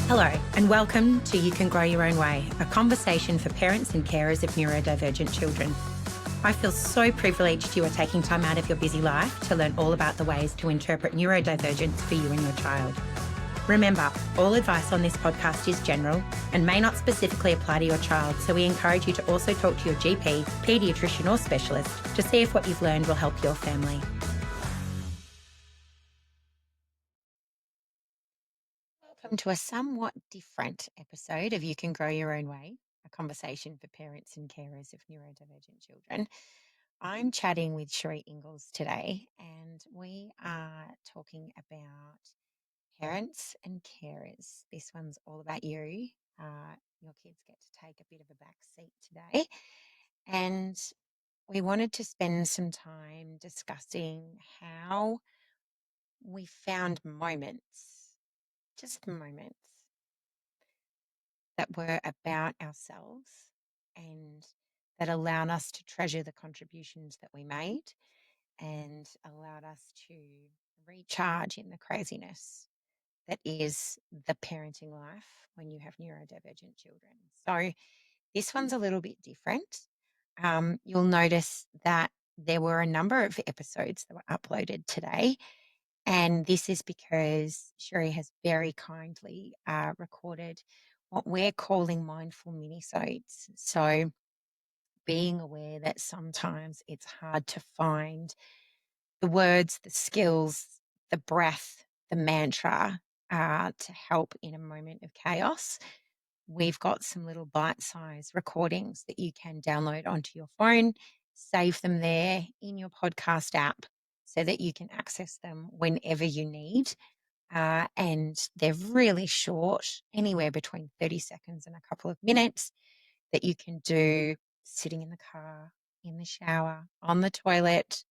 Hello, and welcome to You Can Grow Your Own Way, a conversation for parents and carers of neurodivergent children. I feel so privileged you are taking time out of your busy life to learn all about the ways to interpret neurodivergence for you and your child. Remember, all advice on this podcast is general and may not specifically apply to your child, so we encourage you to also talk to your GP, paediatrician or specialist to see if what you've learned will help your family. Welcome to a somewhat different episode of You Can Grow Your Own Way, a conversation for parents and carers of neurodivergent children. I'm chatting with Sheree Inglis today, and we are talking about parents and carers. This one's all about you. Your kids get to take a bit of a back seat today. And we wanted to spend some time discussing how we found moments, just moments, that were about ourselves and that allowed us to treasure the contributions that we made and allowed us to recharge in the craziness that is the parenting life when you have neurodivergent children. So this one's a little bit different. You'll notice that there were a number of episodes that were uploaded today. And this is because Sheree has very kindly recorded what we're calling mindful mini-sodes. So being aware that sometimes it's hard to find the words, the skills, the breath, the mantra to help in a moment of chaos. We've got some little bite-sized recordings that you can download onto your phone, save them there in your podcast app so that you can access them whenever you need. And they're really short, anywhere between 30 seconds and a couple of minutes, that you can do sitting in the car, in the shower, on the toilet,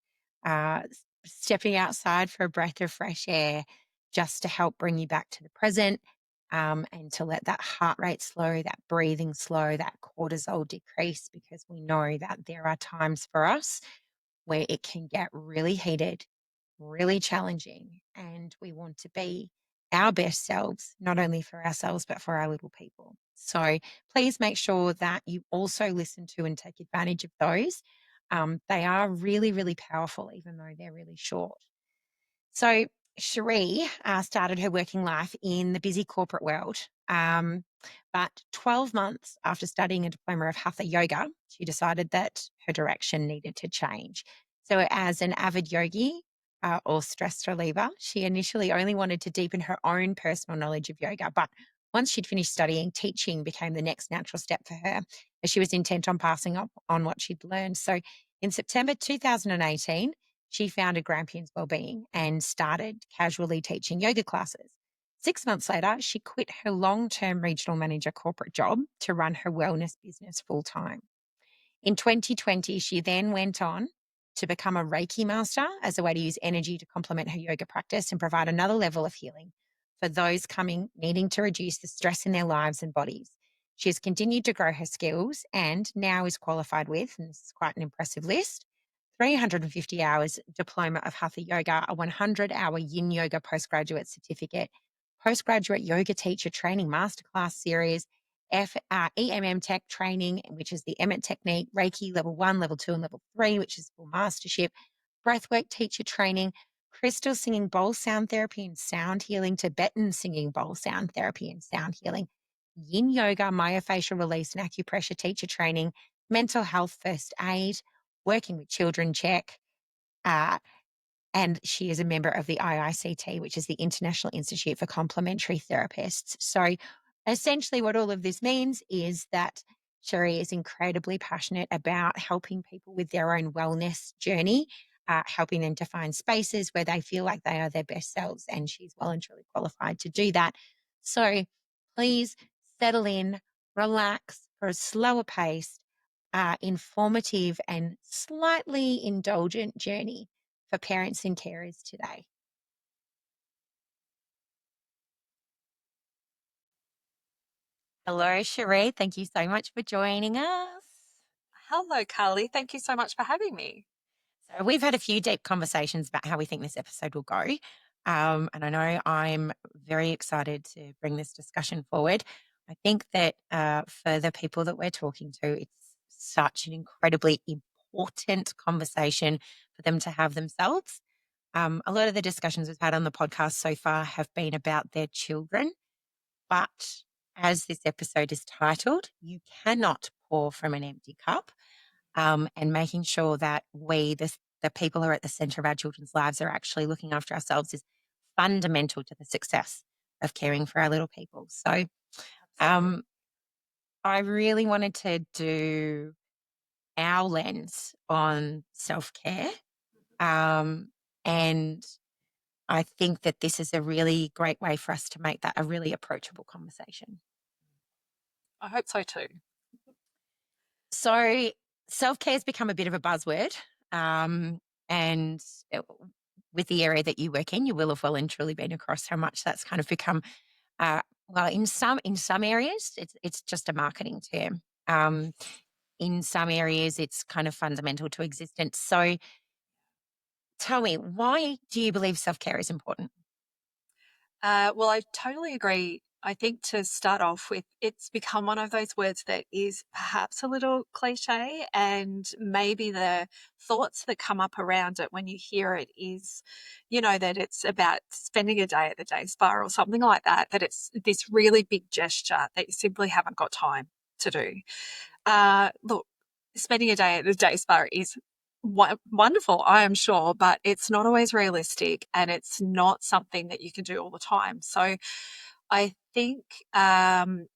stepping outside for a breath of fresh air, just to help bring you back to the present, and to let that heart rate slow, that breathing slow, that cortisol decrease, because we know that there are times for us where it can get really heated, really challenging, and we want to be our best selves, not only for ourselves, but for our little people. So please make sure that you also listen to and take advantage of those. They are really, really powerful, even though they're really short. So Sheree started her working life in the busy corporate world. But 12 months after studying a diploma of Hatha Yoga, she decided that her direction needed to change. So as an avid yogi or stress reliever, she initially only wanted to deepen her own personal knowledge of yoga. But once she'd finished studying, teaching became the next natural step for her, as she was intent on passing on what she'd learned. So in September 2018, she founded Grampians Wellbeing and started casually teaching yoga classes. 6 months later, she quit her long-term regional manager corporate job to run her wellness business full-time. In 2020, she then went on to become a Reiki Master as a way to use energy to complement her yoga practice and provide another level of healing for those needing to reduce the stress in their lives and bodies. She has continued to grow her skills and now is qualified with, and this is quite an impressive list, 350 hours diploma of Hatha Yoga, a 100-hour Yin Yoga postgraduate certificate, postgraduate yoga teacher training masterclass series, EMM Tech training, which is the Emmett technique, Reiki level 1, level 2, and level 3, which is full mastership, breathwork teacher training, crystal singing bowl sound therapy and sound healing, Tibetan singing bowl sound therapy and sound healing, Yin Yoga, myofascial release and acupressure teacher training, mental health first aid, working with children check, and she is a member of the IICT, which is the International Institute for Complementary Therapists. So essentially what all of this means is that Sheree is incredibly passionate about helping people with their own wellness journey, helping them to find spaces where they feel like they are their best selves, and she's well and truly qualified to do that. So please settle in, relax for a slower pace, informative and slightly indulgent journey for parents and carers today. Hello, Sheree. Thank you so much for joining us. Hello, Carly. Thank you so much for having me. So we've had a few deep conversations about how we think this episode will go. And I know I'm very excited to bring this discussion forward. I think that for the people that we're talking to, it's such an incredibly important conversation for them to have themselves. A lot of the discussions we've had on the podcast so far have been about their children, but as this episode is titled, you cannot pour from an empty cup. And making sure that the people who are at the center of our children's lives, are actually looking after ourselves is fundamental to the success of caring for our little people. So, Absolutely. um, I really wanted to do our lens on self care. Um, and I think that this is a really great way for us to make that a really approachable conversation. I hope so too. So, self care has become a bit of a buzzword. And it- with the area that you work in, you will have well and truly been across how much that's kind of become. Well, in some areas, it's just a marketing term. In some areas, it's kind of fundamental to existence. So, tell me, why do you believe self care is important? Well, I totally agree. I think to start off with, it's become one of those words that is perhaps a little cliche, and maybe the thoughts that come up around it when you hear it is, that it's about spending a day at the day spa or something like that, that it's this really big gesture that you simply haven't got time to do. Look, spending a day at the day spa is wonderful, I am sure, but it's not always realistic and it's not something that you can do all the time. So I think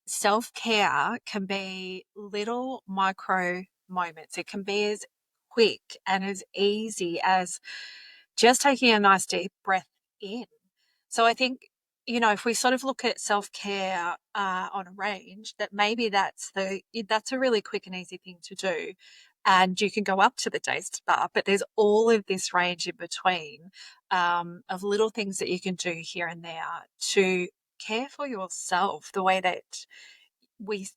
self care can be little micro moments. It can be as quick and as easy as just taking a nice deep breath in. So I think, if we sort of look at self-care on a range, that maybe that's a really quick and easy thing to do. And you can go up to the day spa, but there's all of this range in between of little things that you can do here and there to care for yourself the way that we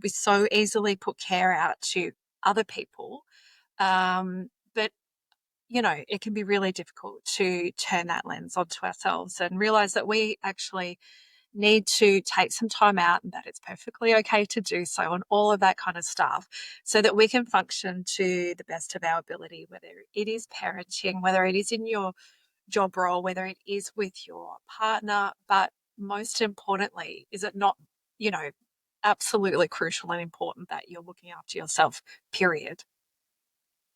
so easily put care out to other people. But it can be really difficult to turn that lens onto ourselves and realize that we actually need to take some time out and that it's perfectly okay to do so and all of that kind of stuff so that we can function to the best of our ability, whether it is parenting, whether it is in your job role, whether it is with your partner. But most importantly, is it not, you know, absolutely crucial and important that you're looking after yourself, period?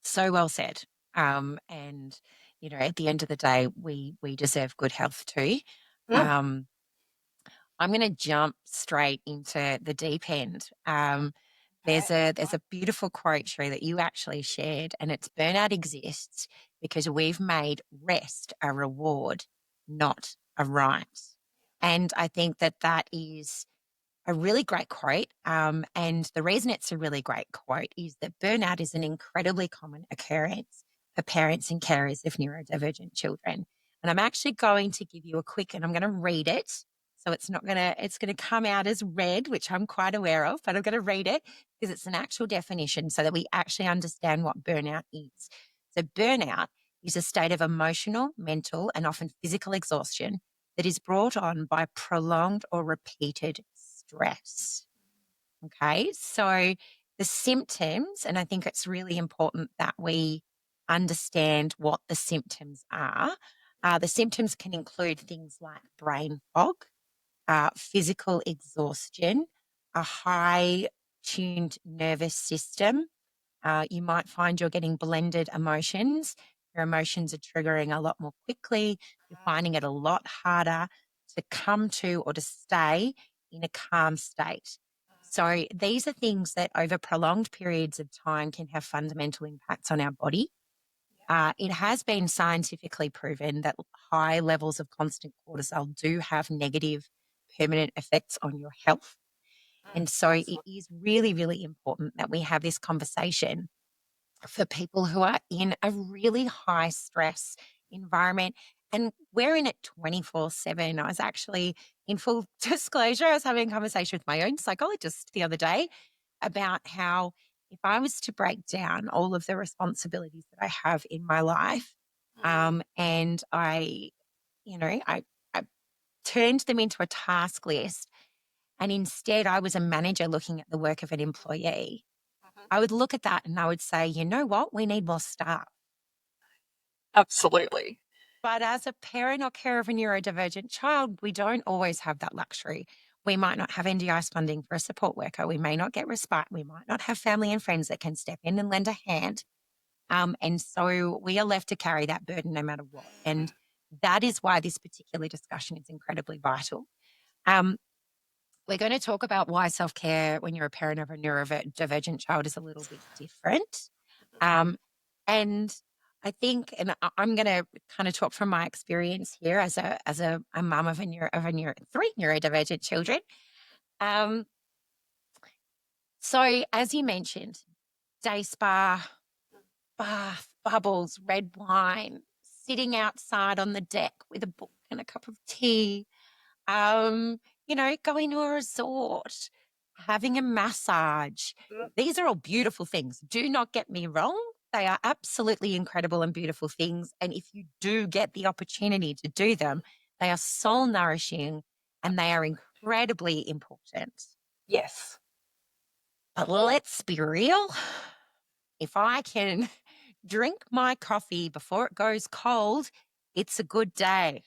So well said. And at the end of the day, we deserve good health too. Mm. Um, I'm going to jump straight into the deep end. There's Okay. a beautiful quote, Sheree, that you actually shared, and it's burnout exists because we've made rest a reward, not a right. And I think that that is a really great quote. And the reason it's a really great quote is that burnout is an incredibly common occurrence for parents and carers of neurodivergent children. And I'm actually going to give you a quick, and I'm going to read it. So it's going to come out as read, which I'm quite aware of, but I'm going to read it because it's an actual definition so that we actually understand what burnout is. So burnout is a state of emotional, mental, and often physical exhaustion that is brought on by prolonged or repeated stress. Okay. So the symptoms, and I think it's really important that we understand what the symptoms are. The symptoms can include things like brain fog, physical exhaustion, a high tuned nervous system. You might find you're getting blended emotions. Your emotions are triggering a lot more quickly. You're finding it a lot harder to come to or to stay in a calm state. So, these are things that over prolonged periods of time can have fundamental impacts on our body. It has been scientifically proven that high levels of constant cortisol do have negative permanent effects on your health. And so, it Absolutely. is really, really important that we have this conversation for people who are in a really high stress environment. And we're in it 24/7. I was actually, in full disclosure, I was having a conversation with my own psychologist the other day about how if I was to break down all of the responsibilities that I have in my life, and I I turned them into a task list, and instead I was a manager looking at the work of an employee, Mhm. I would look at that and I would say, you know what? We need more staff. Absolutely. But as a parent or care of a neurodivergent child, we don't always have that luxury. We might not have NDIS funding for a support worker. We may not get respite. We might not have family and friends that can step in and lend a hand. And so we are left to carry that burden no matter what. And that is why this particular discussion is incredibly vital. Um, we're going to talk about why self care when you're a parent of a neurodivergent child is a little bit different. Um, and I think, and I'm going to kind of talk from my experience here as a mum of three neurodivergent children. Um, so as you mentioned, day spa, bath, bubbles, red wine, sitting outside on the deck with a book and a cup of tea, um, going to a resort, having a massage. Mm. These are all beautiful things. Do not get me wrong. They are absolutely incredible and beautiful things. And if you do get the opportunity to do them, they are soul nourishing and they are incredibly important. Yes. But let's be real. If I can drink my coffee before it goes cold, it's a good day.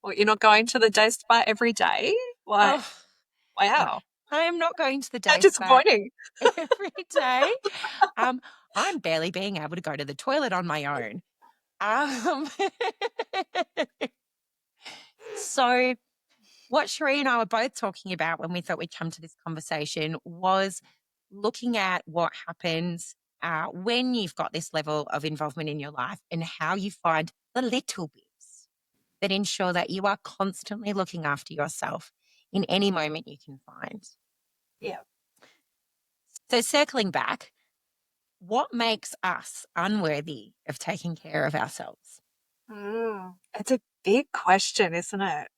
Well, you're not going to the day spa every day? Like, Oh, no, wow. I am not going to the How day spa disappointing. every day. Um, I'm barely being able to go to the toilet on my own. Um, so, what Sheree and I were both talking about when we thought we'd come to this conversation was looking at what happens when you've got this level of involvement in your life and how you find the little bits that ensure that you are constantly looking after yourself in any moment you can find. Yeah. So, circling back, what makes us unworthy of taking care of ourselves? It's a big question, isn't it?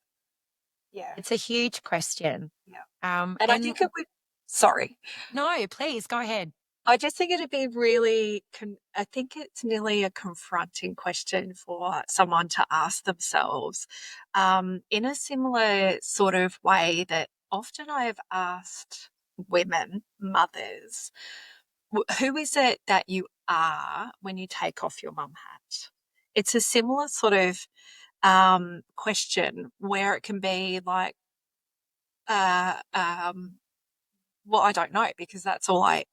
Yeah. It's a huge question. Yeah. And I And think it would, sorry, no, please go ahead. I just think it'd be really, I think it's nearly a confronting question for someone to ask themselves in a similar sort of way that often I have asked women, mothers, who is it that you are when you take off your mum hat? It's a similar sort of question where it can be like, uh, um, well, I don't know because that's all I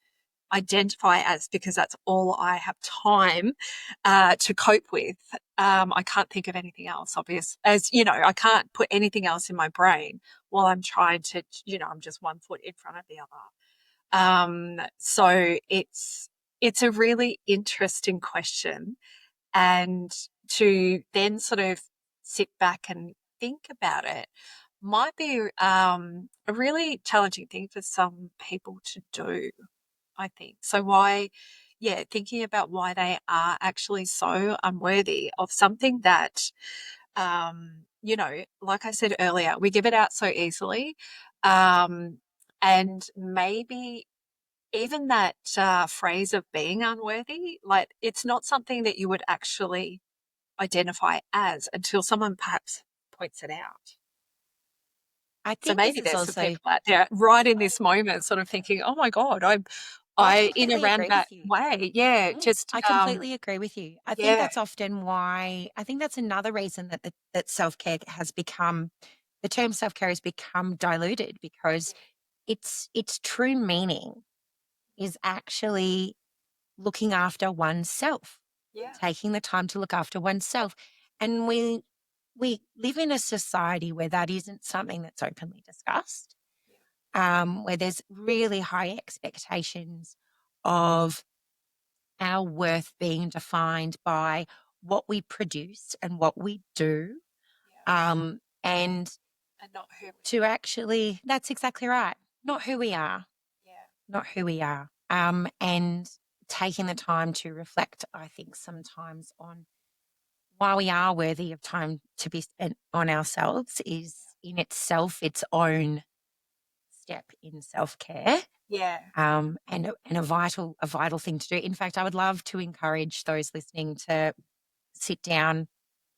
identify as because that's all I have time to cope with. I can't think of anything else, obvious. As you know, I can't put anything else in my brain while I'm trying to, I'm just one foot in front of the other. So it's a really interesting question, and to then sort of sit back and think about it might be a really challenging thing for some people to do, I think. So why, yeah, thinking about why they are actually so unworthy of something that, like I said earlier, we give it out so easily. And maybe even that phrase of being unworthy, like it's not something that you would actually identify as until someone perhaps points it out. I So think this maybe is there's some also, people out there right in this moment sort of thinking, "Oh my god, I I in a completely agree roundabout with you. way." Yeah, just, I completely agree with you. I think yeah, that's often why, I think that's another reason that self care has become, the term self care has become diluted because its true meaning is actually looking after oneself, yeah, taking the time to look after oneself. And we live in a society where that isn't something that's openly discussed, where there's really high expectations of our worth being defined by what we produce and what we do. yeah, And and not who we to actually, that's exactly right, not who we are, yeah, not who we are. And taking the time to reflect, I think, sometimes on why we are worthy of time to be spent on ourselves is in itself its own step in self care. yeah, And a vital thing to do. In fact, I would love to encourage those listening to sit down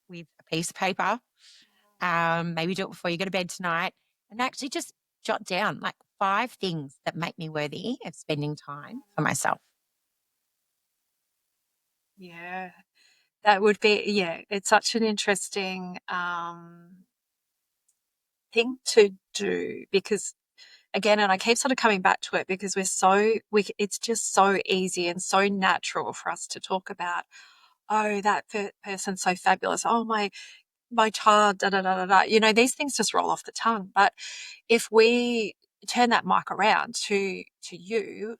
with a piece of paper maybe do it before you go to bed tonight, and actually just jot down like 5 things that make me worthy of spending time for myself. Yeah. That would be, yeah, it's such an interesting thing to do because, again, and I keep sort of coming back to it because it's just so easy and so natural for us to talk about, oh, that person's so fabulous. Oh, my child, da da da da da. You know, these things just roll off the tongue. But if we turn that mic around to you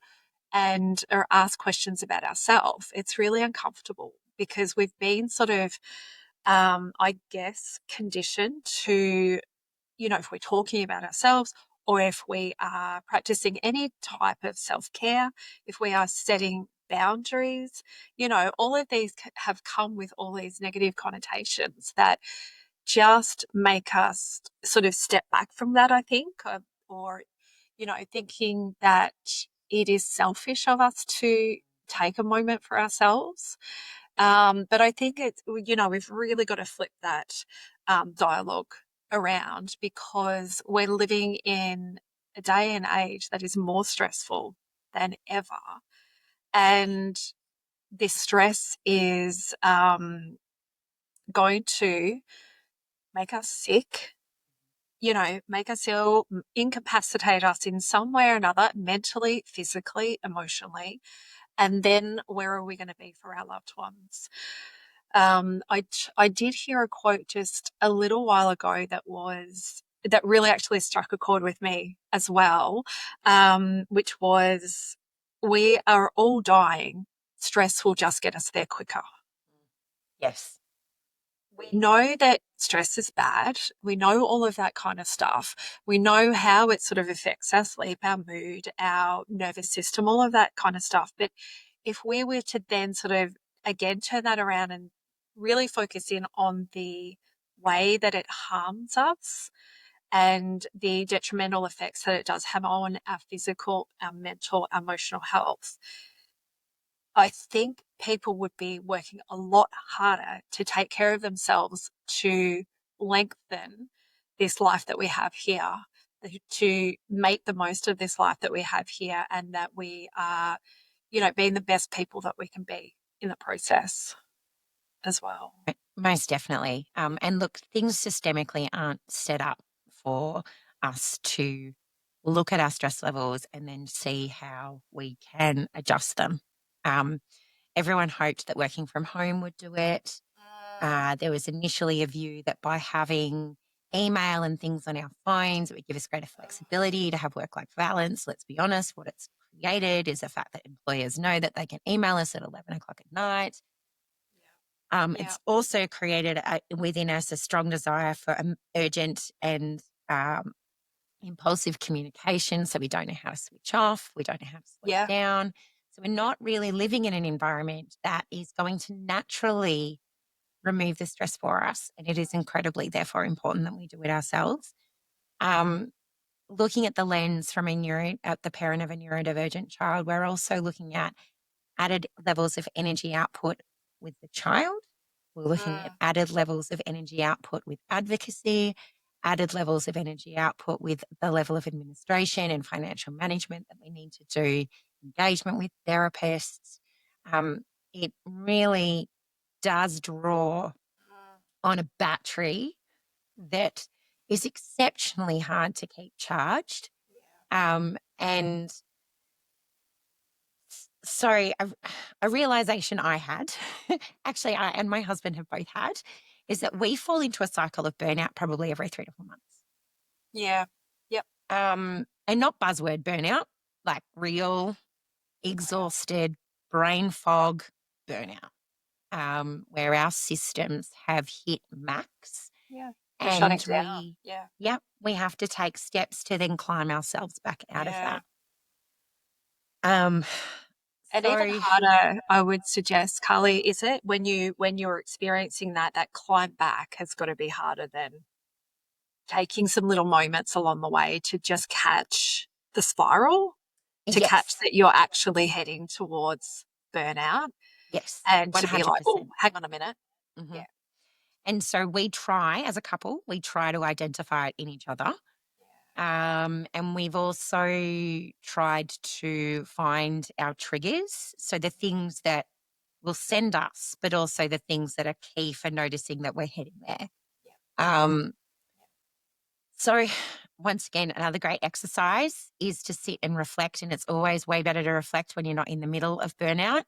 and or ask questions about ourselves, it's really uncomfortable because we've been sort of, I guess, conditioned to, you know, if we're talking about ourselves or if we are practicing any type of self care, if we are setting boundaries, you know, all of these have come with all these negative connotations that just make us sort of step back from that, I think, or, you know, thinking that it is selfish of us to take a moment for ourselves. But I think it's, you know, we've really got to flip that dialogue around because we're living in a day and age that is more stressful than ever. And this stress is going to make us sick, you know, make us ill, incapacitate us in some way or another, mentally, physically, emotionally. And then where are we going to be for our loved ones? I did hear a quote just a little while ago that really actually struck a chord with me as well, which was, "We are all dying. Stress will just get us there quicker." Yes. We know that stress is bad. We know all of that kind of stuff. We know how it sort of affects our sleep, our mood, our nervous system, all of that kind of stuff. But if we were to then sort of again turn that around and really focus in on the way that it harms us and the detrimental effects that it does have on our physical, our mental, emotional health, I think people would be working a lot harder to take care of themselves to lengthen this life that we have here, to make the most of this life that we have here, and that we are, you know, being the best people that we can be in the process as well. Most definitely. And look, things systemically aren't set up for us to look at our stress levels and then see how we can adjust them. Um, Everyone hoped that working from home would do it. There was initially a view that by having email and things on our phones, it would give us greater flexibility to have work-life balance. Let's be honest, what it's created is the fact that employers know that they can email us at 11 o'clock at night. Yeah. It's also created within us a strong desire for urgent and impulsive communication. So we don't know how to switch off. We don't know how to slow Yeah. down. So we're Yeah. not really living in an environment that is going to naturally remove the stress for us. And it is incredibly, therefore, important that we do it ourselves. Um, Looking at the lens from at the parent of a neurodivergent child, we're also looking at added levels of energy output with the child. We're looking at added levels of energy output with advocacy, added levels of energy output with the level of administration and financial management that we need to do, engagement with therapists. It really does draw on a battery that is exceptionally hard to keep charged. And sorry, a realization I had, actually, I and my husband have both had, is that we fall into a cycle of burnout probably every 3 to 4 months. Yeah. Yep. And not buzzword burnout, like real, exhausted, brain fog burnout, where our systems have hit max Yeah. We're shutting and down. Yeah. we have to take steps to then climb ourselves back out of Yeah. that. Um, And even so harder, I would suggest, Carly, is it when you're experiencing that climb back has got to be harder than taking some little moments along the way to just catch the spiral, to catch yes, that you're actually heading towards burnout yes, and to be like, oh, 100%. hang on a minute. Mhm. Yeah. And so we try, as a couple, we try to identify it in each other. And we've also tried to find our triggers. So the things that will send us, but also the things that are key for noticing that we're heading there. Um, so once again, another great exercise is to sit and reflect. And it's always way better to reflect when you're not in the middle of burnout.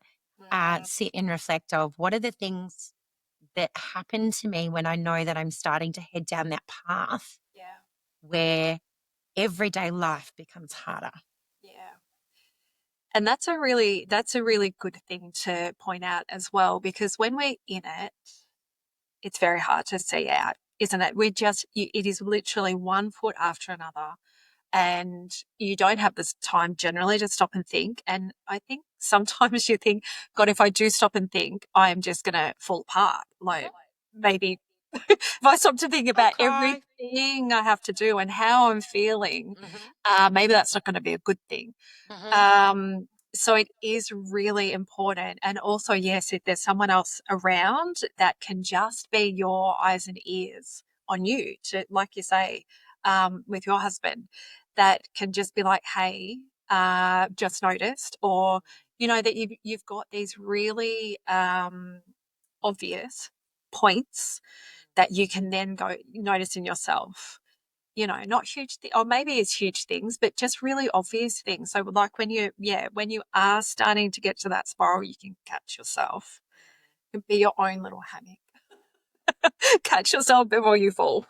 Sit and reflect of what are the things that happen to me when I know that I'm starting to head down that path where everyday life becomes harder. Yeah. And that's a really good thing to point out as well, because when we're in it, it's very hard to see out, isn't it? It is literally one foot after another, and you don't have this time generally to stop and think. And I think sometimes you think, God, if I do stop and think, I am just going to fall apart. Like maybe if I stop to think about everything I have to do and how I'm feeling, maybe that's not going to be a good thing. So it is really important. And also, yes, if there's someone else around that can just be your eyes and ears on you, to, like you say, with your husband, that can just be like, hey, just noticed, or, that you've got these really obvious points that you can then go notice in yourself. Not huge, or maybe it's huge things, but just really obvious things. So like when you are starting to get to that spiral, you can catch yourself. You can be your own little hammock. Catch yourself before you fall.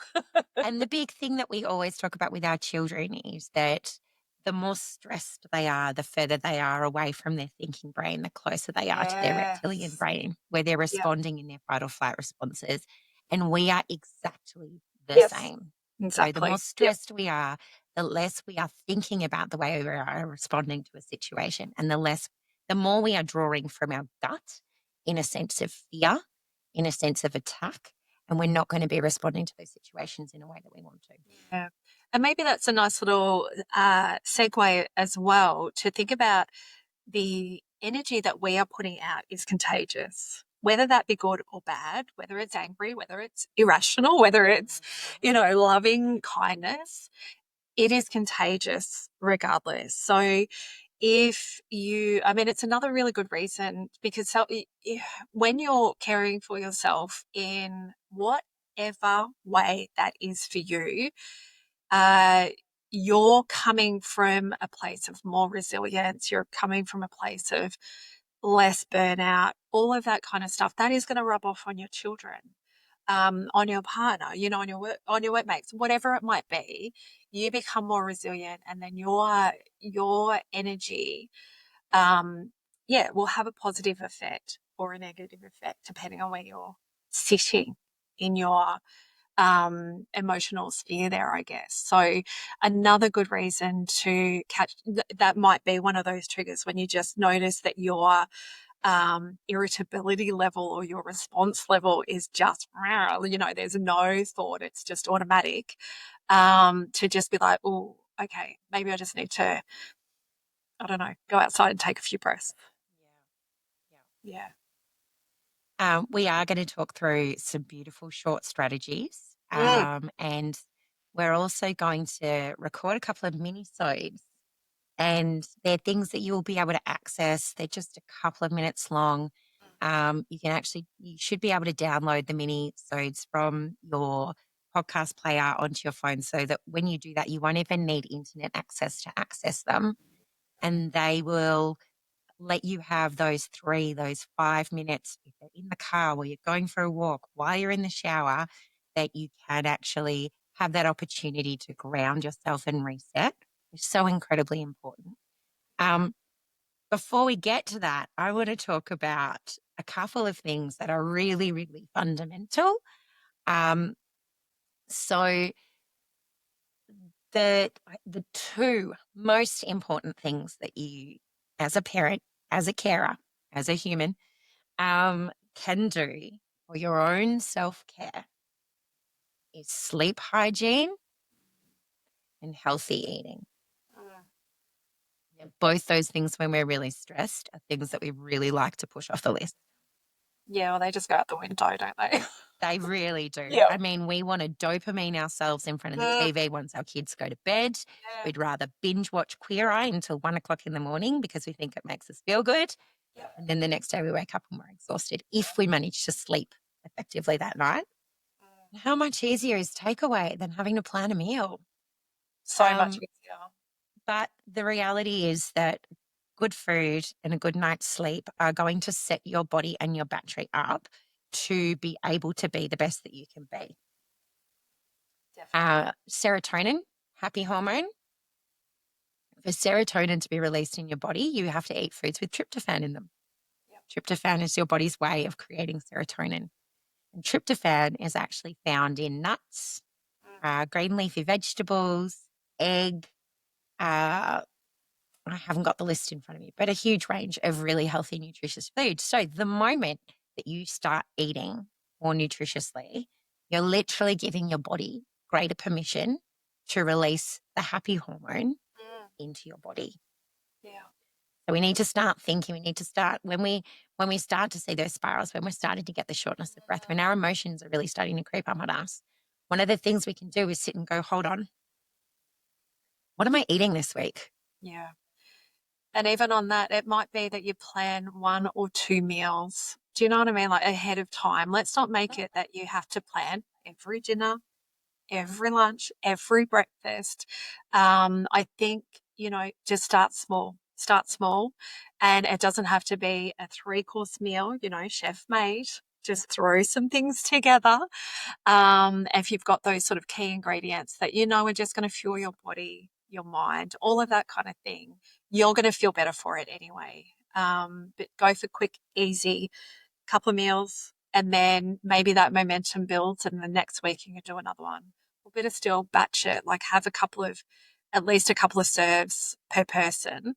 And the big thing that we always talk about with our children is that the more stressed they are, the further they are away from their thinking brain, the closer they are to their reptilian brain, where they're responding in their fight or flight responses. And we are exactly the same. So the more stressed we are, the less we are thinking about the way we are responding to a situation, and the more we are drawing from our gut in a sense of fear, in a sense of attack, and we're not going to be responding to those situations in a way that we want to. Yeah. And maybe that's a nice little segue as well, to think about the energy that we are putting out is contagious, whether that be good or bad, whether it's angry, whether it's irrational, whether it's, loving kindness. It is contagious regardless. So it's another really good reason, because when you're caring for yourself in whatever way that is for you, you're coming from a place of more resilience. You're coming from a place of less burnout, all of that kind of stuff. That is going to rub off on your children, on your partner, on your workmates, whatever it might be. You become more resilient, and then your energy, will have a positive effect or a negative effect depending on where you're sitting in your emotional sphere there, I guess. So another good reason to catch that might be one of those triggers when you just notice that your irritability level or your response level is just, there's no thought, it's just automatic. To just be like, oh, okay, maybe I just need to, I don't know, go outside and take a few breaths. Yeah. We are going to talk through some beautiful short strategies. And we're also going to record a couple of mini-sodes. And they're things that you will be able to access. They're just a couple of minutes long. You should be able to download the mini-sodes from your podcast player onto your phone, so that when you do that, you won't even need internet access to access them. And they will let you have those 5 minutes, if they're in the car, while you're going for a walk, while you're in the shower, that you can actually have that opportunity to ground yourself and reset. It's so incredibly important. Um, Before we get to that, I want to talk about a couple of things that are really, really fundamental. So the two most important things that you, as a parent, as a carer, as a human, can do for your own self-care is sleep hygiene and healthy eating. Both those things, when we're really stressed, are things that we really like to push off the list. Yeah, well, they just go out the window, don't they? They really do. Yeah. I mean, we want to dopamine ourselves in front of the Mm, TV once our kids go to bed. yeah. We'd rather binge watch Queer Eye until 1 o'clock in the morning because we think it makes us feel good. Yeah. And then the next day we wake up and we're exhausted if we manage to sleep effectively that night. Mm. How much easier is takeaway than having to plan a meal? So much Um, easier. but the reality is that good food and a good night's sleep are going to set your body and your battery up to be able to be the best that you can be. Definitely. Serotonin, happy hormone. For serotonin to be released in your body, you have to eat foods with tryptophan in them. Yep. Tryptophan is your body's way of creating serotonin. And tryptophan is actually found in nuts, Mm. green leafy vegetables, egg. I haven't got the list in front of me, but a huge range of really healthy, nutritious foods. So the moment that you start eating more nutritiously, you're literally giving your body greater permission to release the happy hormone Mm. into your body. Yeah. So we need to start thinking. We need to start when we start to see those spirals, when we're starting to get the shortness of breath, when our emotions are really starting to creep up on us. One of the things we can do is sit and go, hold on, what am I eating this week? Yeah. And even on that, it might be that you plan 1 or 2 meals. Do you know what I mean? Like ahead of time. Let's not make it that you have to plan every dinner, every lunch, every breakfast. I think, just start small. Start small. And it doesn't have to be a 3-course meal, chef made. Just throw some things together. If you've got those sort of key ingredients that are just going to fuel your body, your mind, all of that kind of thing, you're going to feel better for it anyway. But go for quick, easy couple of meals, and then maybe that momentum builds, and the next week you can do another one. Or better still, batch it, like have at least a couple of serves per person,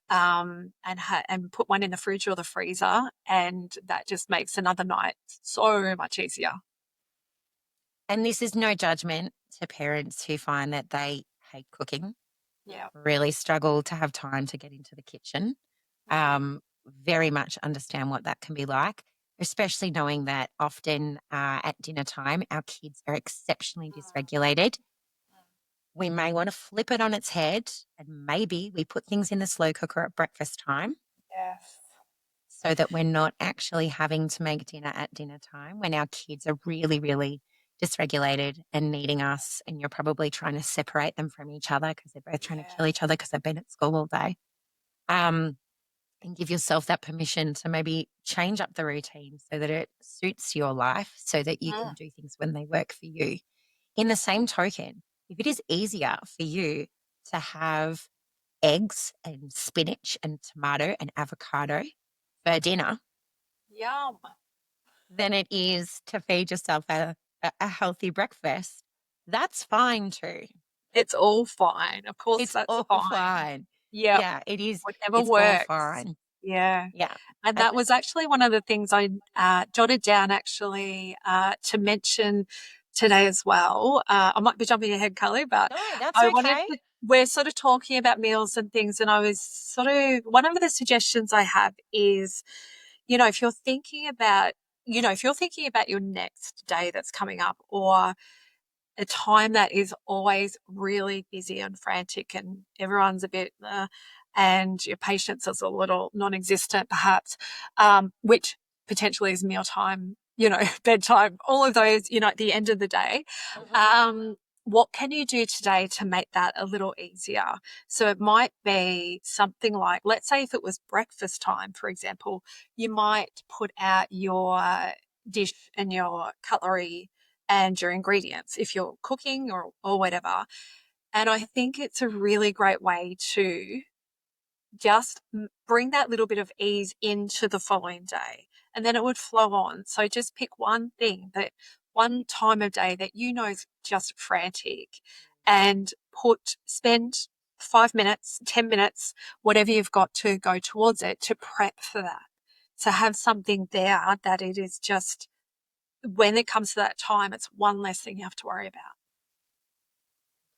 and put one in the fridge or the freezer, and that just makes another night so much easier. And this is no judgment to parents who find that they hate cooking, Yeah. really struggle to have time to get into the kitchen. Very much understand what that can be like, especially knowing that often at dinner time, our kids are exceptionally dysregulated. We may want to flip it on its head and maybe we put things in the slow cooker at breakfast time Yes. so that we're not actually having to make dinner at dinner time when our kids are really, really dysregulated and needing us. And you're probably trying to separate them from each other because they're both trying to Yeah. kill each other because they've been at school all day. And give yourself that permission to maybe change up the routine so that it suits your life so that you can Mm. do things when they work for you. In the same token, if it is easier for you to have eggs and spinach and tomato and avocado for dinner Yum. than it is to feed yourself a healthy breakfast, that's fine too. It's all fine. Of course, It's that's all fine. fine. Yep. Yeah, it is. Whatever It's all works. fine. Yeah. Yeah. And And that was actually one of the things I jotted down actually to mention today as well. I might be jumping ahead, Cully, but no, that's I wanted okay. to, we're sort of talking about meals and things. And I was one of the suggestions I have is, if you're thinking about, your next day that's coming up, or a time that is always really busy and frantic and everyone's a bit and your patience is a little non-existent perhaps, which potentially is mealtime, bedtime, all of those, at the end of the day. What can you do today to make that a little easier? So it might be something like, let's say if it was breakfast time, for example, you might put out your dish and your cutlery and your ingredients if you're cooking or whatever. And I think it's a really great way to just bring that little bit of ease into the following day. And then it would flow on. So just pick one thing, that one time of day that is just frantic, and spend 5 minutes, 10 minutes, whatever you've got to go towards it, to prep for that. To have something there that it is just, when it comes to that time, it's one less thing you have to worry about.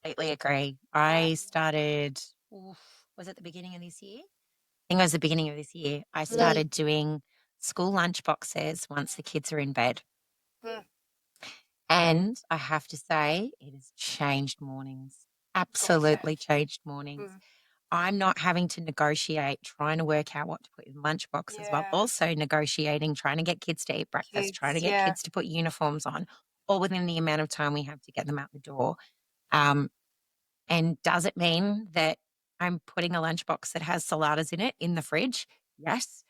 Completely agree. Yeah. I started, was it the beginning of this year? I think it was the beginning of this year. I Mm. started doing school lunch boxes once the kids are in bed. Mm. And I have to say, it has changed mornings, Oh, yeah. absolutely changed mornings. Mm. I'm not having to negotiate, trying to work out what to put in lunch boxes while Yeah. also negotiating, trying to get kids to eat breakfast, trying to Kids, get yeah. kids to put uniforms on, all within the amount of time we have to get them out the door. Um, and does it mean that I'm putting a lunchbox that has saladas in it in the fridge? Yes.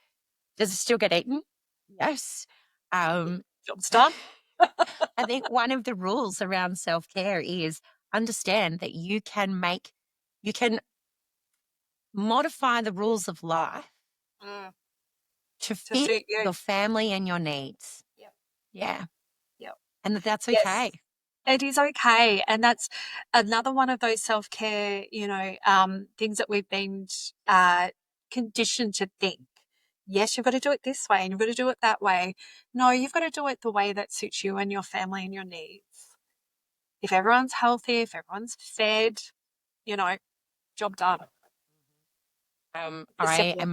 Does it still get eaten? Yes. Um, Job's done. I think one of the rules around self care is understand that you can modify the rules of life Mm. to To fit suit you. your family and your needs. Yep. Yeah. Yep. And that's Yes. okay. It is okay. And that's another one of those self care, things that we've been conditioned to think. Yes, you've got to do it this way and you've got to do it that way. No, you've got to do it the way that suits you and your family and your needs. If everyone's healthy, if everyone's fed, you know, job done. It's simple.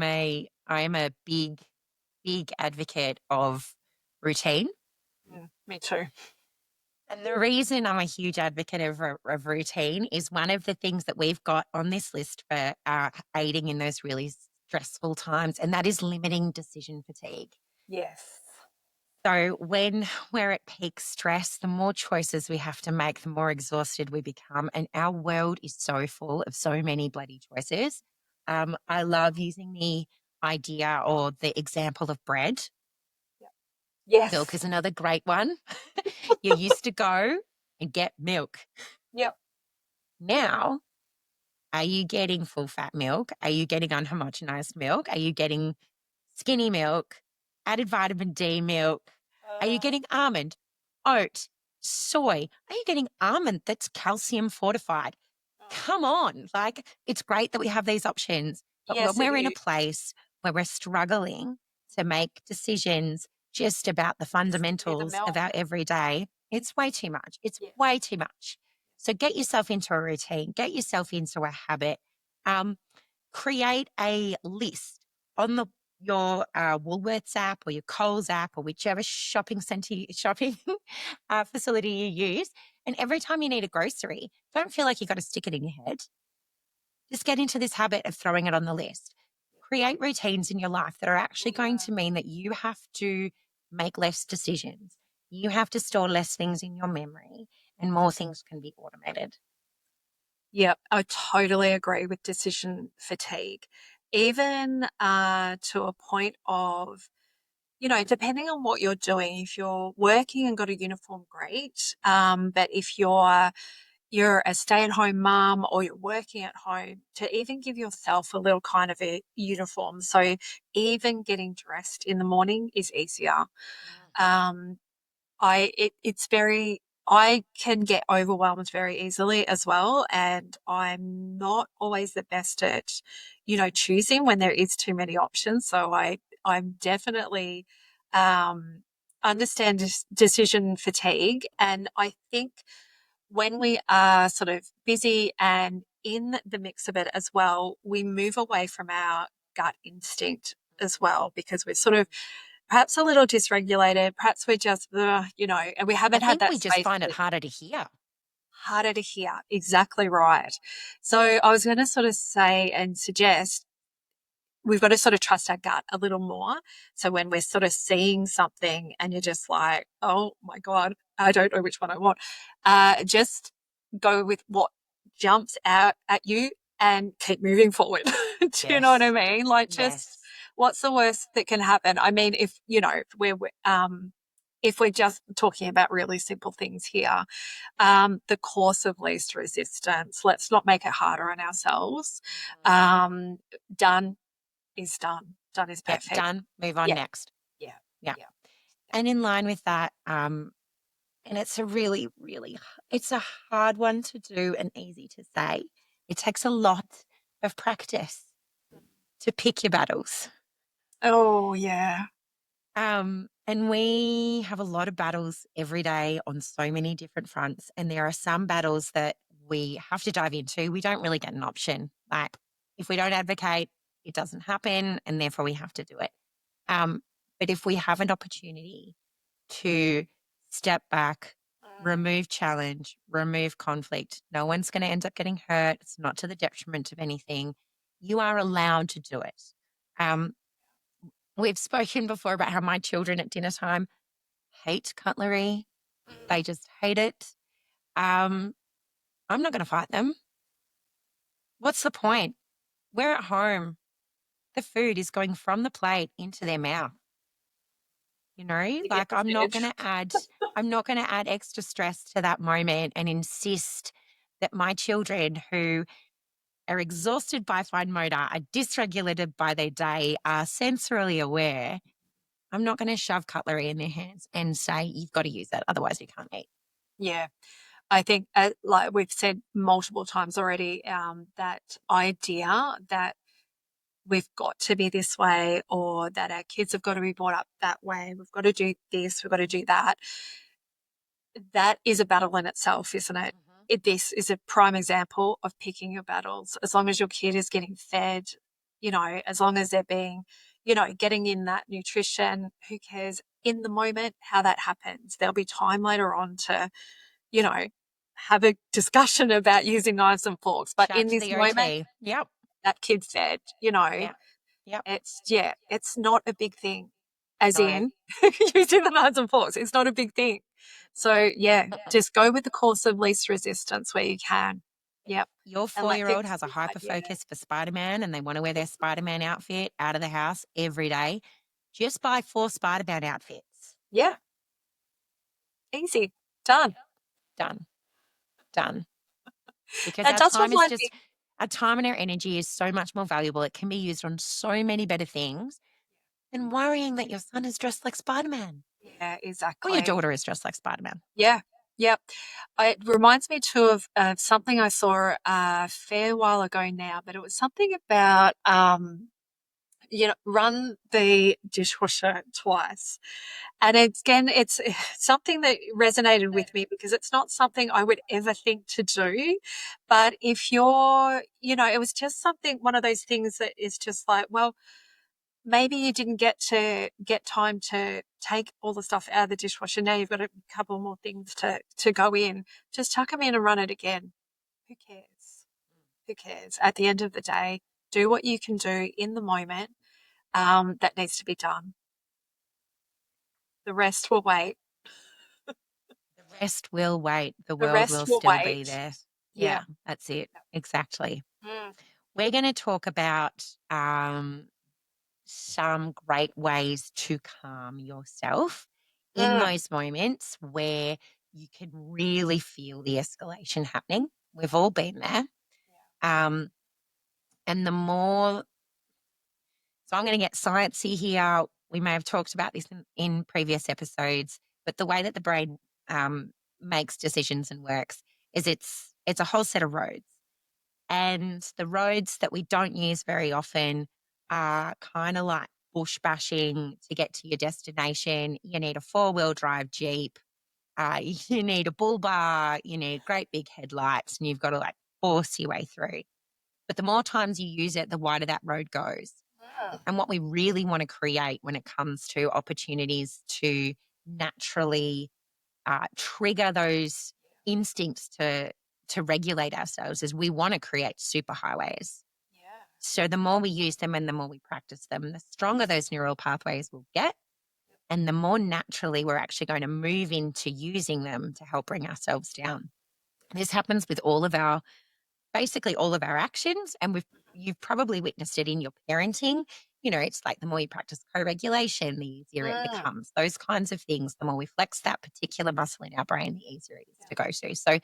I am a big advocate of routine. Me too. And the reason I'm a huge advocate of routine is one of the things that we've got on this list for aiding in those really stressful times, and that is limiting decision fatigue. Yes. So when we're at peak stress, the more choices we have to make, the more exhausted we become. And our world is so full of so many bloody choices. I love using the idea or the example of bread. Yep. Milk Yes. is another great one. You used to go and get milk. Yep. Now, are you getting full fat milk? Are you getting unhomogenized milk? Are you getting skinny milk, added vitamin D milk? Are you getting almond, oat, soy? Are you getting almond that's calcium fortified? Come on. Like, it's great that we have these options. But when yes, it we're in a is. place where we're struggling to make decisions just about the Just do the fundamentals of milk. our everyday, it's way too much. It's Yeah. way too much. So get yourself into a routine, get yourself into a habit. Um, Create a list on your Woolworths app or your Coles app or whichever shopping facility you use. And every time you need a grocery, don't feel like you got to stick it in your head. Just get into this habit of throwing it on the list. Create routines in your life that are actually going Yeah. to mean that you have to make less decisions. You have to store less things in your memory and more things can be automated. Yep, I totally agree with decision fatigue. Even to a point of, depending on what you're doing, if you're working and got a uniform, great. But if you're a stay-at-home mum or you're working at home, to even give yourself a little kind of a uniform. So even getting dressed in the morning is easier. Um, it's very I can get overwhelmed very easily as well, and I'm not always the best at, choosing when there is too many options. So I'm definitely understand decision fatigue, and I think when we are sort of busy and in the mix of it as well, we move away from our gut instinct as well because we're sort of perhaps a little dysregulated. Perhaps we're just, and we I haven't had think that we just space find it to harder to hear. harder to hear. Exactly right. So I was going to sort of say and suggest we've got to sort of trust our gut a little more. So when we're sort of seeing something and you're just like, oh my God, I don't know which one I want, just go with what jumps out at you and keep moving forward. Do you know what I Yes. mean? Like, just Yes. what's the worst that can happen? I mean, if we're just talking about really simple things here, the course of least resistance, let's not make it harder on ourselves. Done is done. Done is Yep. perfect. Done. Move on Yeah, next. yeah, Yeah. yeah, And in line with that, and it's a really, really, it's a hard one to do and easy to say. It takes a lot of practice to pick your battles. oh, yeah. And we have a lot of battles every day on so many different fronts. And there are some battles that we have to dive into. We don't really get an option. Like, if we don't advocate, it doesn't happen, and therefore we have to do it. But if we have an opportunity to step back, remove challenge, remove conflict. No one's going to end up getting hurt. It's not to the detriment of anything. You are allowed to do it. Um, we've spoken before about how my children at dinner time hate cutlery. They just hate it. I'm not going to fight them. What's the point? We're at home. The food is going from the plate into their mouth. You know, You get like the food. I'm not going to add extra stress to that moment and insist that my children who are exhausted by fine motor, are dysregulated by their day, are sensorily aware. I'm not going to shove cutlery in their hands and say, you've got to use it. Otherwise you can't eat. Yeah. I think, like we've said multiple times already, that idea that we've got to be this way or that our kids have got to be brought up that way, we've got to do this, we've got to do that, that is a battle in itself, isn't it? Mhm. This is a prime example of picking your battles. As long as your kid is getting fed, as long as they're being, getting in that nutrition, who cares in the moment how that happens? There'll be time later on to, you know, have a discussion about using knives and forks. But Chat in to this the moment, OT. Yep. that kid fed, Yeah. Yep. it's not a big thing, as No. in using the knives and forks. It's not a big thing. So, yeah, just go with the course of least resistance where you can. Yep. Your And let 4-year-old things has a decide. hyper Yeah. focus for Spider-Man and they want to wear their Spider-Man outfit out of the house every day. Just buy 4 Spider-Man outfits. Yeah. Easy. Done. Done. Done. Because That does remind me. our time and our energy is so much more valuable. It can be used on so many better things than worrying that your son is dressed like Spider-Man Yeah, or your exactly. daughter is dressed like Spider-Man. Yeah. Yep. It reminds me too of something I saw a fair while ago now, but it was something about run the dishwasher twice. And it's something that resonated with me because it's not something I would ever think to do. But if it was just one of those things that is just like, well, maybe you didn't get time to take all the stuff out of the dishwasher. Now you've got a couple more things to go in. Just tuck them in and run it again. Who cares? Who cares? At the end of the day, do what you can do in the moment that needs to be done. The rest will wait. The rest will wait. The The world rest will will still be wait. there. Yeah. Yeah, that's it. Exactly. Mm, We're going to talk about some great ways to calm yourself in mm. those moments where you can really feel the escalation happening. We've all been there. Um, and the more, so I'm going to get sciencey here. We may have talked about this in previous episodes, but the way that the brain um, makes decisions and works is it's a whole set of roads. And the roads that we don't use very often are kind of like bush bashing to get to your destination. You need a 4-wheel drive Jeep. You need a bull bar. You need great big headlights, and you've got to like force your way through. But the more times you use it, the wider that road goes. Mm. And what we really want to create when it comes to opportunities to naturally trigger those instincts to regulate ourselves is we want to create superhighways. Yeah. So the more we use them and the more we practice them, the stronger those neural pathways will get. And the more naturally we're actually going to move into using them to help bring ourselves down. This happens with basically all of our actions. And you've probably witnessed it in your parenting. You know, it's like the more you practice co-regulation, the easier it Mm. becomes. Those kinds of things, the more we flex that particular muscle in our brain, the easier it is to go to. So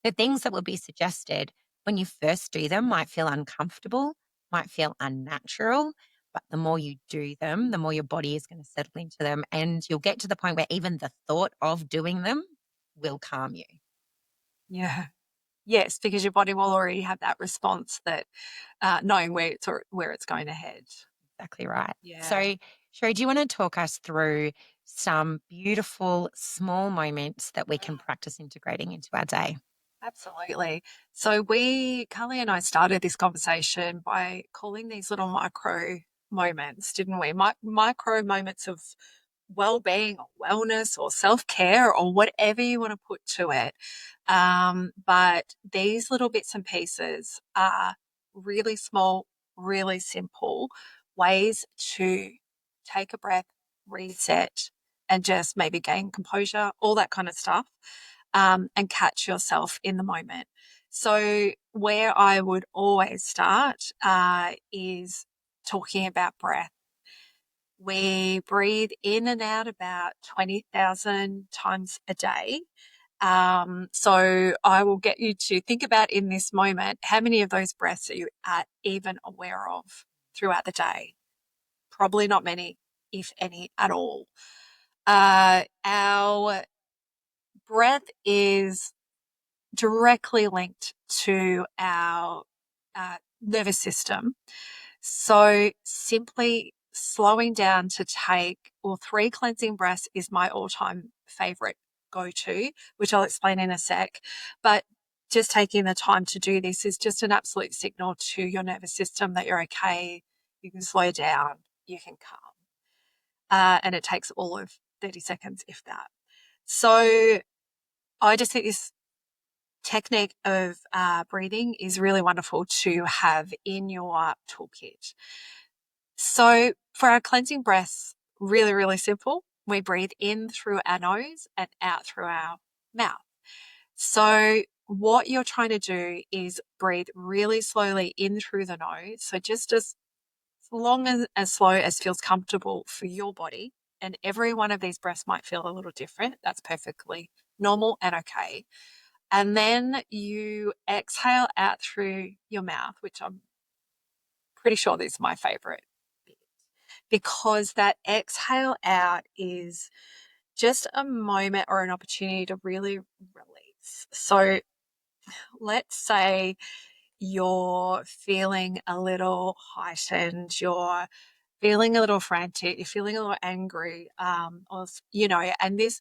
the things that would be suggested when you first do them might feel uncomfortable, might feel unnatural, but the more you do them, the more your body is going to settle into them. And you'll get to the point where even the thought of doing them will calm you. Yeah. Yes, because your body will already have that response that knowing where it's going to head. Exactly right. So, Yeah. Sheree, do you want to talk us through some beautiful small moments that we can practice integrating into our day? Absolutely. So Carly and I started this conversation by calling these little micro moments, didn't we? Micro moments of well-being or wellness or self-care or whatever you want to put to it. But these little bits and pieces are really small, really simple ways to take a breath, reset, and just maybe gain composure, all that kind of stuff, and catch yourself in the moment. So where I would always start is talking about breath. We breathe in and out about 20,000 times a day. So I will get you to think about in this moment, how many of those breaths are you even aware of throughout the day? Probably not many, if any at all. Our breath is directly linked to our nervous system. So simply slowing down to take, well, 3 cleansing breaths is my all-time favorite go-to, which I'll explain in a sec. But just taking the time to do this is just an absolute signal to your nervous system that you're okay, you can slow down, you can calm. And it takes all of 30 seconds, if that. So I just think this technique of breathing is really wonderful to have in your toolkit. So for our cleansing breaths, really, really simple. We breathe in through our nose and out through our mouth. So what you're trying to do is breathe really slowly in through the nose. So just as long as slow as feels comfortable for your body. And every one of these breaths might feel a little different. That's perfectly normal and okay. And then you exhale out through your mouth, which I'm pretty sure this is my favorite bit, because that exhale out is just a moment or an opportunity to really release. So let's say you're feeling a little heightened, you're feeling a little frantic, you're feeling a little angry, or and this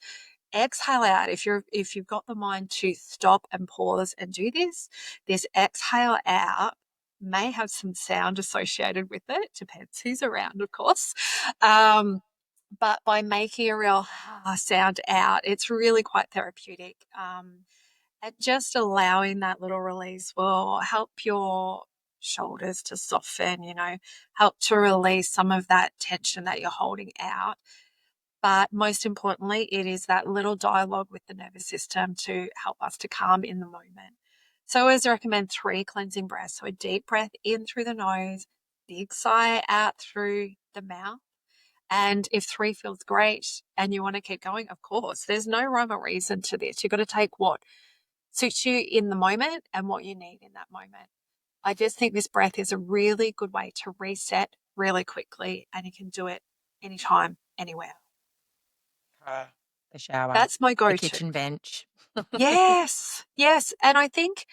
exhale out. If you've got the mind to stop and pause and do this exhale out may have some sound associated with it. Depends who's around, of course. But by making a real sound out, it's really quite therapeutic. And just allowing that little release will help your shoulders to soften, help to release some of that tension that you're holding out. But most importantly, it is that little dialogue with the nervous system to help us to calm in the moment. So I always recommend 3 cleansing breaths. So a deep breath in through the nose, big sigh out through the mouth. And if 3 feels great and you want to keep going, of course, there's no rhyme or reason to this. You've got to take what suits you in the moment and what you need in that moment. I just think this breath is a really good way to reset really quickly, and you can do it anytime, anywhere. The shower, That's my the go-to. kitchen bench. Yes, yes. And I think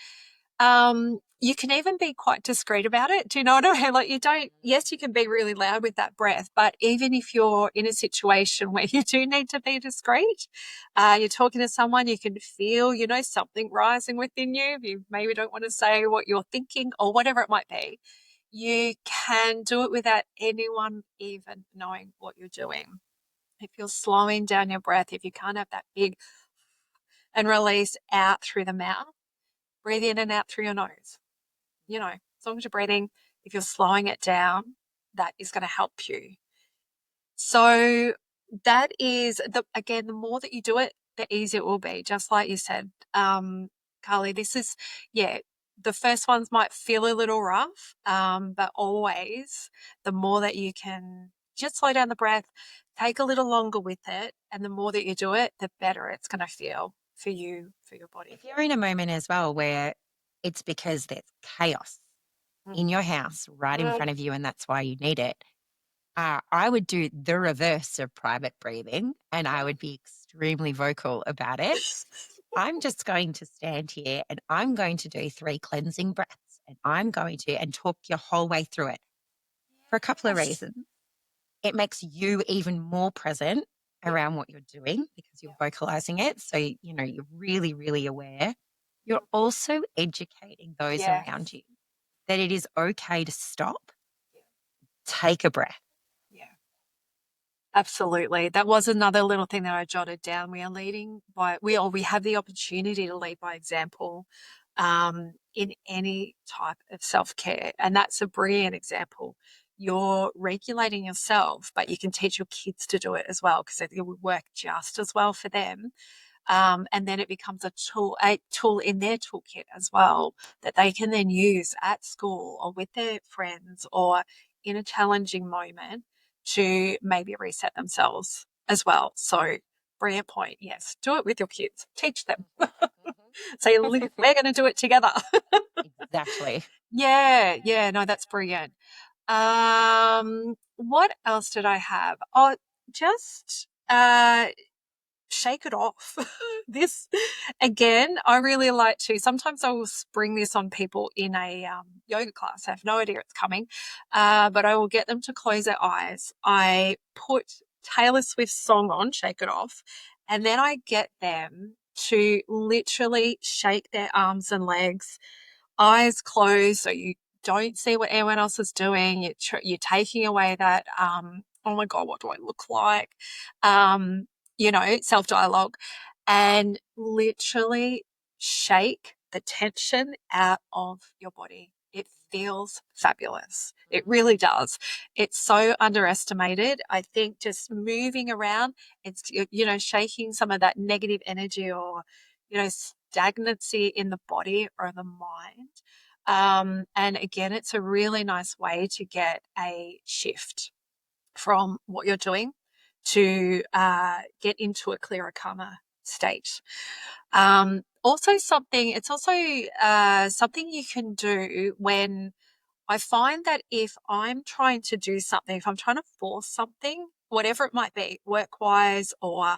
you can even be quite discreet about it. Do you know what I mean? Like yes, you can be really loud with that breath, but even if you're in a situation where you do need to be discreet, you're talking to someone, you can feel, something rising within you. You maybe don't want to say what you're thinking or whatever it might be. You can do it without anyone even knowing what you're doing. If you're slowing down your breath, if you can't have that big and release out through the mouth, breathe in and out through your nose. As long as you're breathing, if you're slowing it down, that is going to help you. So that is again, the more that you do it, the easier it will be. Just like you said, Carly, this is, the first ones might feel a little rough, but always the more that you can just slow down the breath, take a little longer with it, and the more that you do it, the better it's going to feel for you, for your body. If you're in a moment as well where it's because there's chaos in your house right in front of you and that's why you need it, I would do the reverse of private breathing and I would be extremely vocal about it. I'm just going to stand here and I'm going to do 3 cleansing breaths and I'm going to and talk your whole way through it for a couple of reasons. It makes you even more present around what you're doing because you're vocalizing it. So, you're really, really aware. You're also educating those around you that it is okay to stop, take a breath. Yeah. Absolutely. That was another little thing that I jotted down. We are leading by we have the opportunity to lead by example in any type of self-care. And that's a brilliant example. You're regulating yourself, but you can teach your kids to do it as well because it will work just as well for them. And then it becomes a tool in their toolkit as well that they can then use at school or with their friends or in a challenging moment to maybe reset themselves as well. So, brilliant point. Yes, do it with your kids, teach them. Say, we're going to do it together. Exactly. Yeah, yeah, no, that's brilliant. What else did I have? Oh, just shake it off. This again, I really like to. Sometimes I will spring this on people in a yoga class. I have no idea it's coming, but I will get them to close their eyes. I put Taylor Swift's song on, "Shake It Off," and then I get them to literally shake their arms and legs, eyes closed, so you don't see what anyone else is doing. You're taking away that oh my god, what do I look like? Um, self dialogue, and literally shake the tension out of your body. It feels fabulous. It really does. It's so underestimated. I think just moving around, it's, shaking some of that negative energy or, stagnancy in the body or the mind. And again, it's a really nice way to get a shift from what you're doing to get into a clearer, calmer state. It's also something you can do when I find that if I'm trying to do something, if I'm trying to force something, whatever it might be, work wise or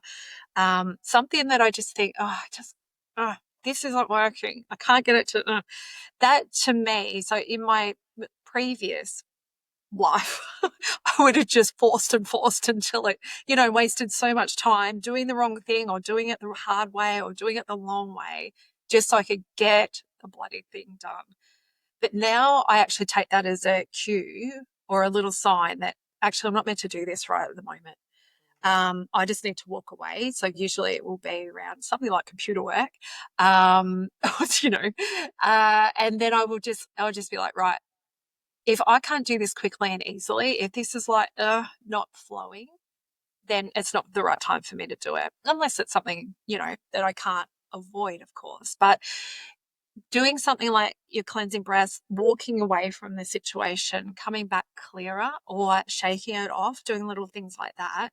something that I just think, this isn't working. I can't get it to, that to me. So in my previous life, I would have just forced and forced until it, wasted so much time doing the wrong thing or doing it the hard way or doing it the long way, just so I could get the bloody thing done. But now I actually take that as a cue or a little sign that actually I'm not meant to do this right at the moment. I just need to walk away. So usually it will be around something like computer work, um, and then I'll just be like, right, if I can't do this quickly and easily, if this is like not flowing, then it's not the right time for me to do it, unless it's something that I can't avoid, of course. But doing something like your cleansing breaths, walking away from the situation, coming back clearer, or shaking it off, doing little things like that.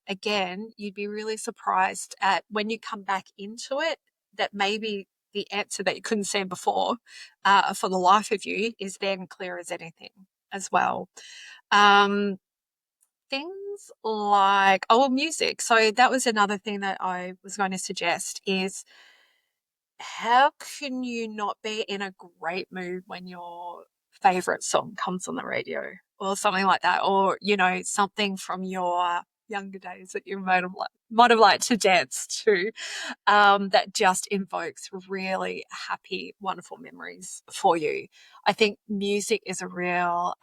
Again, you'd be really surprised at when you come back into it that maybe the answer that you couldn't see before for the life of you is then clear as anything as well. Um, Things like, music. So that was another thing that I was going to suggest is how can you not be in a great mood when your favorite song comes on the radio or something like that? Or, something from your younger days that you might have liked to dance to that just invokes really happy, wonderful memories for you. I think music is a real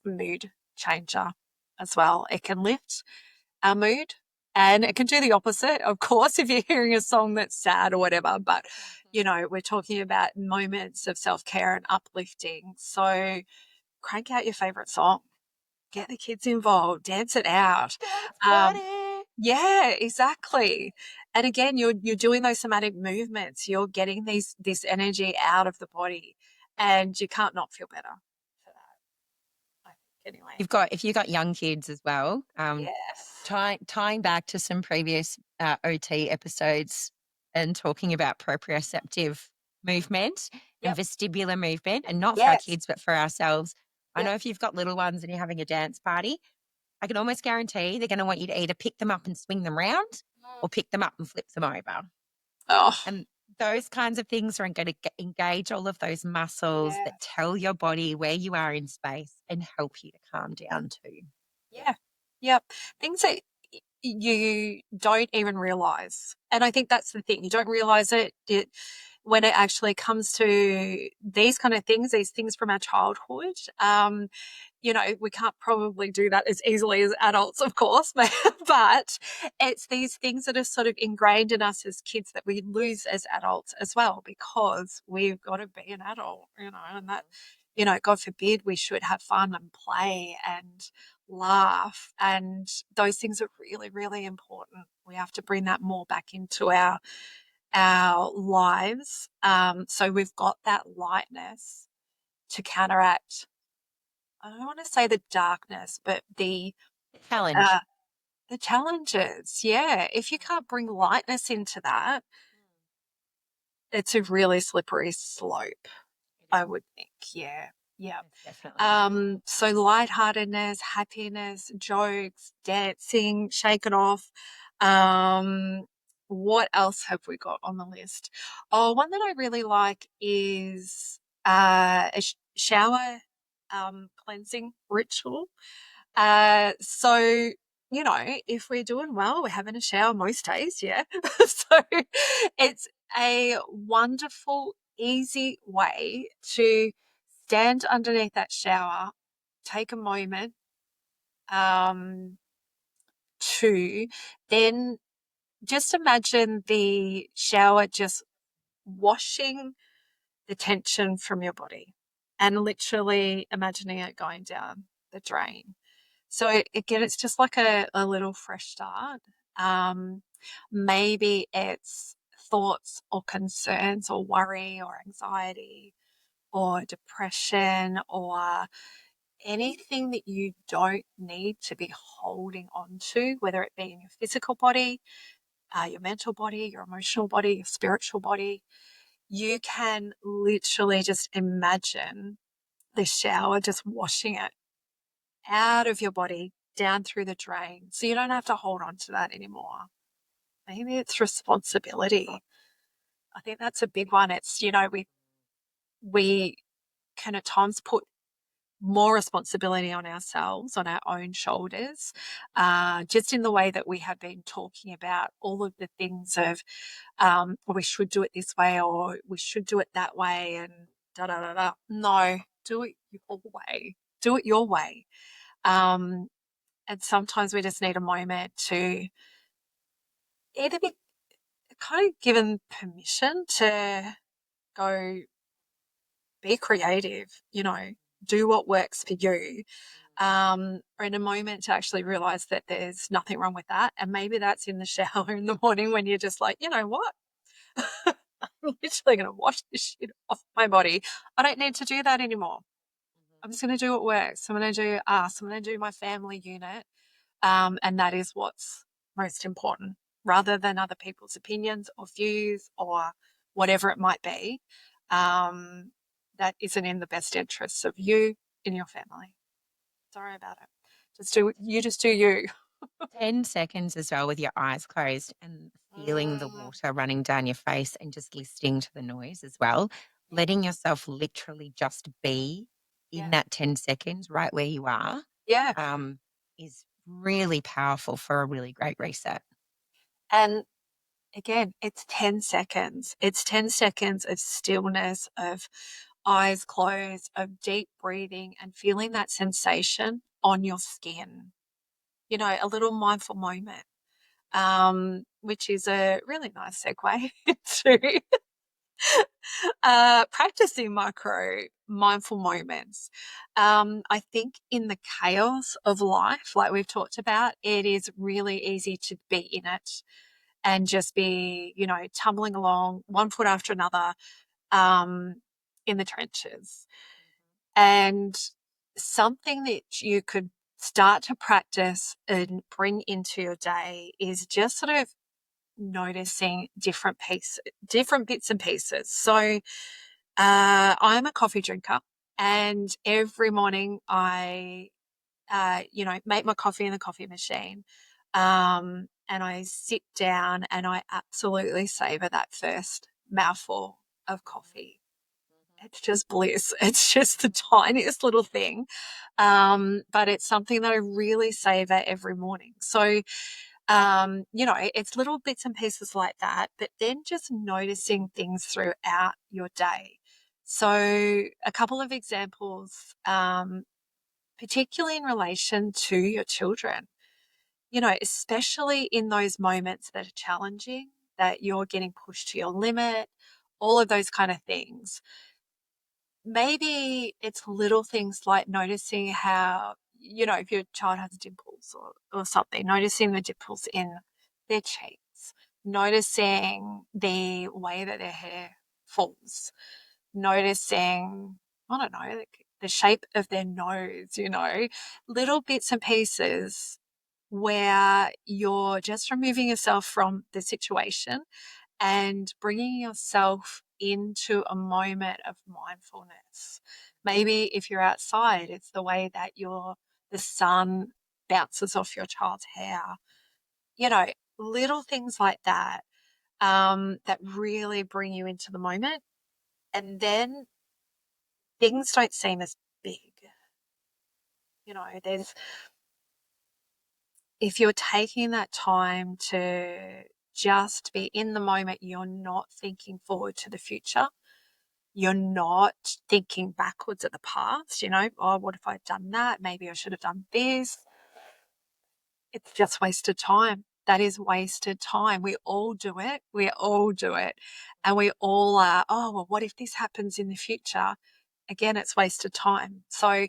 mood changer as well. It can lift our mood. And it can do the opposite, of course, if you're hearing a song that's sad or whatever. But, we're talking about moments of self care and uplifting. So crank out your favorite song, get the kids involved, dance it out. Dance Um, party. yeah, exactly. And again, you're doing those somatic movements. You're getting this energy out of the body, and you can't not feel better for that. I think anyway. If you've got young kids as well, Yes. tying back to some previous OT episodes and talking about proprioceptive movement and Yep. vestibular movement, and not for our Yes. kids, but for ourselves. I Yep. know if you've got little ones and you're having a dance party, I can almost guarantee they're going to want you to either pick them up and swing them round or pick them up and flip them over. Oh, And those kinds of things are going to engage all of those muscles yeah. that tell your body where you are in space and help you to calm down too. Yeah. Yep. Things that you don't even realize. And I think that's the thing. You don't realize it. when it actually comes to these kind of things, these things from our childhood, we can't probably do that as easily as adults, of course, but it's these things that are sort of ingrained in us as kids that we lose as adults as well, because we've got to be an adult, and that, God forbid, we should have fun and play and laugh. And those things are really, really important. We have to bring that more back into our lives. So we've got that lightness to counteract, I don't want to say the darkness, but Challenge. uh, the challenges. Yeah. If you can't bring lightness into that, it's a really slippery slope, It I is. would think. Yeah. Yeah. It's definitely. So lightheartedness, happiness, jokes, dancing, shaking off. What else have we got on the list? Oh, one that I really like is a shower cleansing ritual. So, if we're doing well, we're having a shower most days, yeah. So it's a wonderful, easy way to stand underneath that shower, take a moment um, to then just imagine the shower just washing the tension from your body and literally imagining it going down the drain. So again, it's just like a little fresh start. Um, Maybe it's thoughts or concerns or worry or anxiety or depression or anything that you don't need to be holding on to, whether it be in your physical body, your mental body, your emotional body, your spiritual body. You can literally just imagine the shower just washing it out of your body, down through the drain. So you don't have to hold on to that anymore. Maybe it's responsibility. I think that's a big one. It's, we can at times put more responsibility on ourselves, on our own shoulders, just in the way that we have been talking about all of the things of, we should do it this way or we should do it that way and da da da da. No, do it your way. Do it your way. Um, and sometimes we just need a moment to either be kind of given permission to go be creative, do what works for you, or in a moment to actually realize that there's nothing wrong with that. And maybe that's in the shower in the morning when you're just like, you know what? I'm literally going to wash this shit off my body. I don't need to do that anymore. I'm just going to do what works. I'm going to do us. I'm going to do my family unit. And that is what's most important, rather than other people's opinions or views or whatever it might be. That isn't in the best interests of you and your family. Sorry about it. Just do you. 10 seconds as well with your eyes closed and feeling the Mm, water running down your face and just listening to the noise as well. Letting yourself literally just be in yeah. that 10 seconds right where you are Yeah. um, is really powerful for a really great reset. And again, it's 10 seconds. It's 10 seconds of stillness, of eyes closed, of deep breathing and feeling that sensation on your skin. A little mindful moment, which is a really nice segue to practicing micro mindful moments. I think in the chaos of life, like we've talked about, it is really easy to be in it and just be, tumbling along one foot after another um, in the trenches. And something that you could start to practice and bring into your day is just sort of noticing different bits and pieces. So I'm a coffee drinker, and every morning I, make my coffee in the coffee machine. And I sit down and I absolutely savor that first mouthful of coffee. It's just bliss. It's just the tiniest little thing. But it's something that I really savor every morning. So It's little bits and pieces like that, but then just noticing things throughout your day. So a couple of examples, particularly in relation to your children, especially in those moments that are challenging, that you're getting pushed to your limit, all of those kind of things. Maybe it's little things like noticing how, if your child has dimples or something, noticing the dimples in their cheeks, noticing the way that their hair falls, noticing, I don't know, like the shape of their nose, little bits and pieces where you're just removing yourself from the situation and bringing yourself into a moment of mindfulness. Maybe if you're outside, it's the way that the sun bounces off your child's hair, you know, little things like that, that really bring you into the moment. And then things don't seem as big. There's if you're taking that time to just be in the moment, you're not thinking forward to the future. You're not thinking backwards at the past, oh, what if I'd done that? Maybe I should have done this. It's just wasted time. That is wasted time. We all do it. We all do it. And we all are, oh, well, what if this happens in the future? Again, it's wasted time. So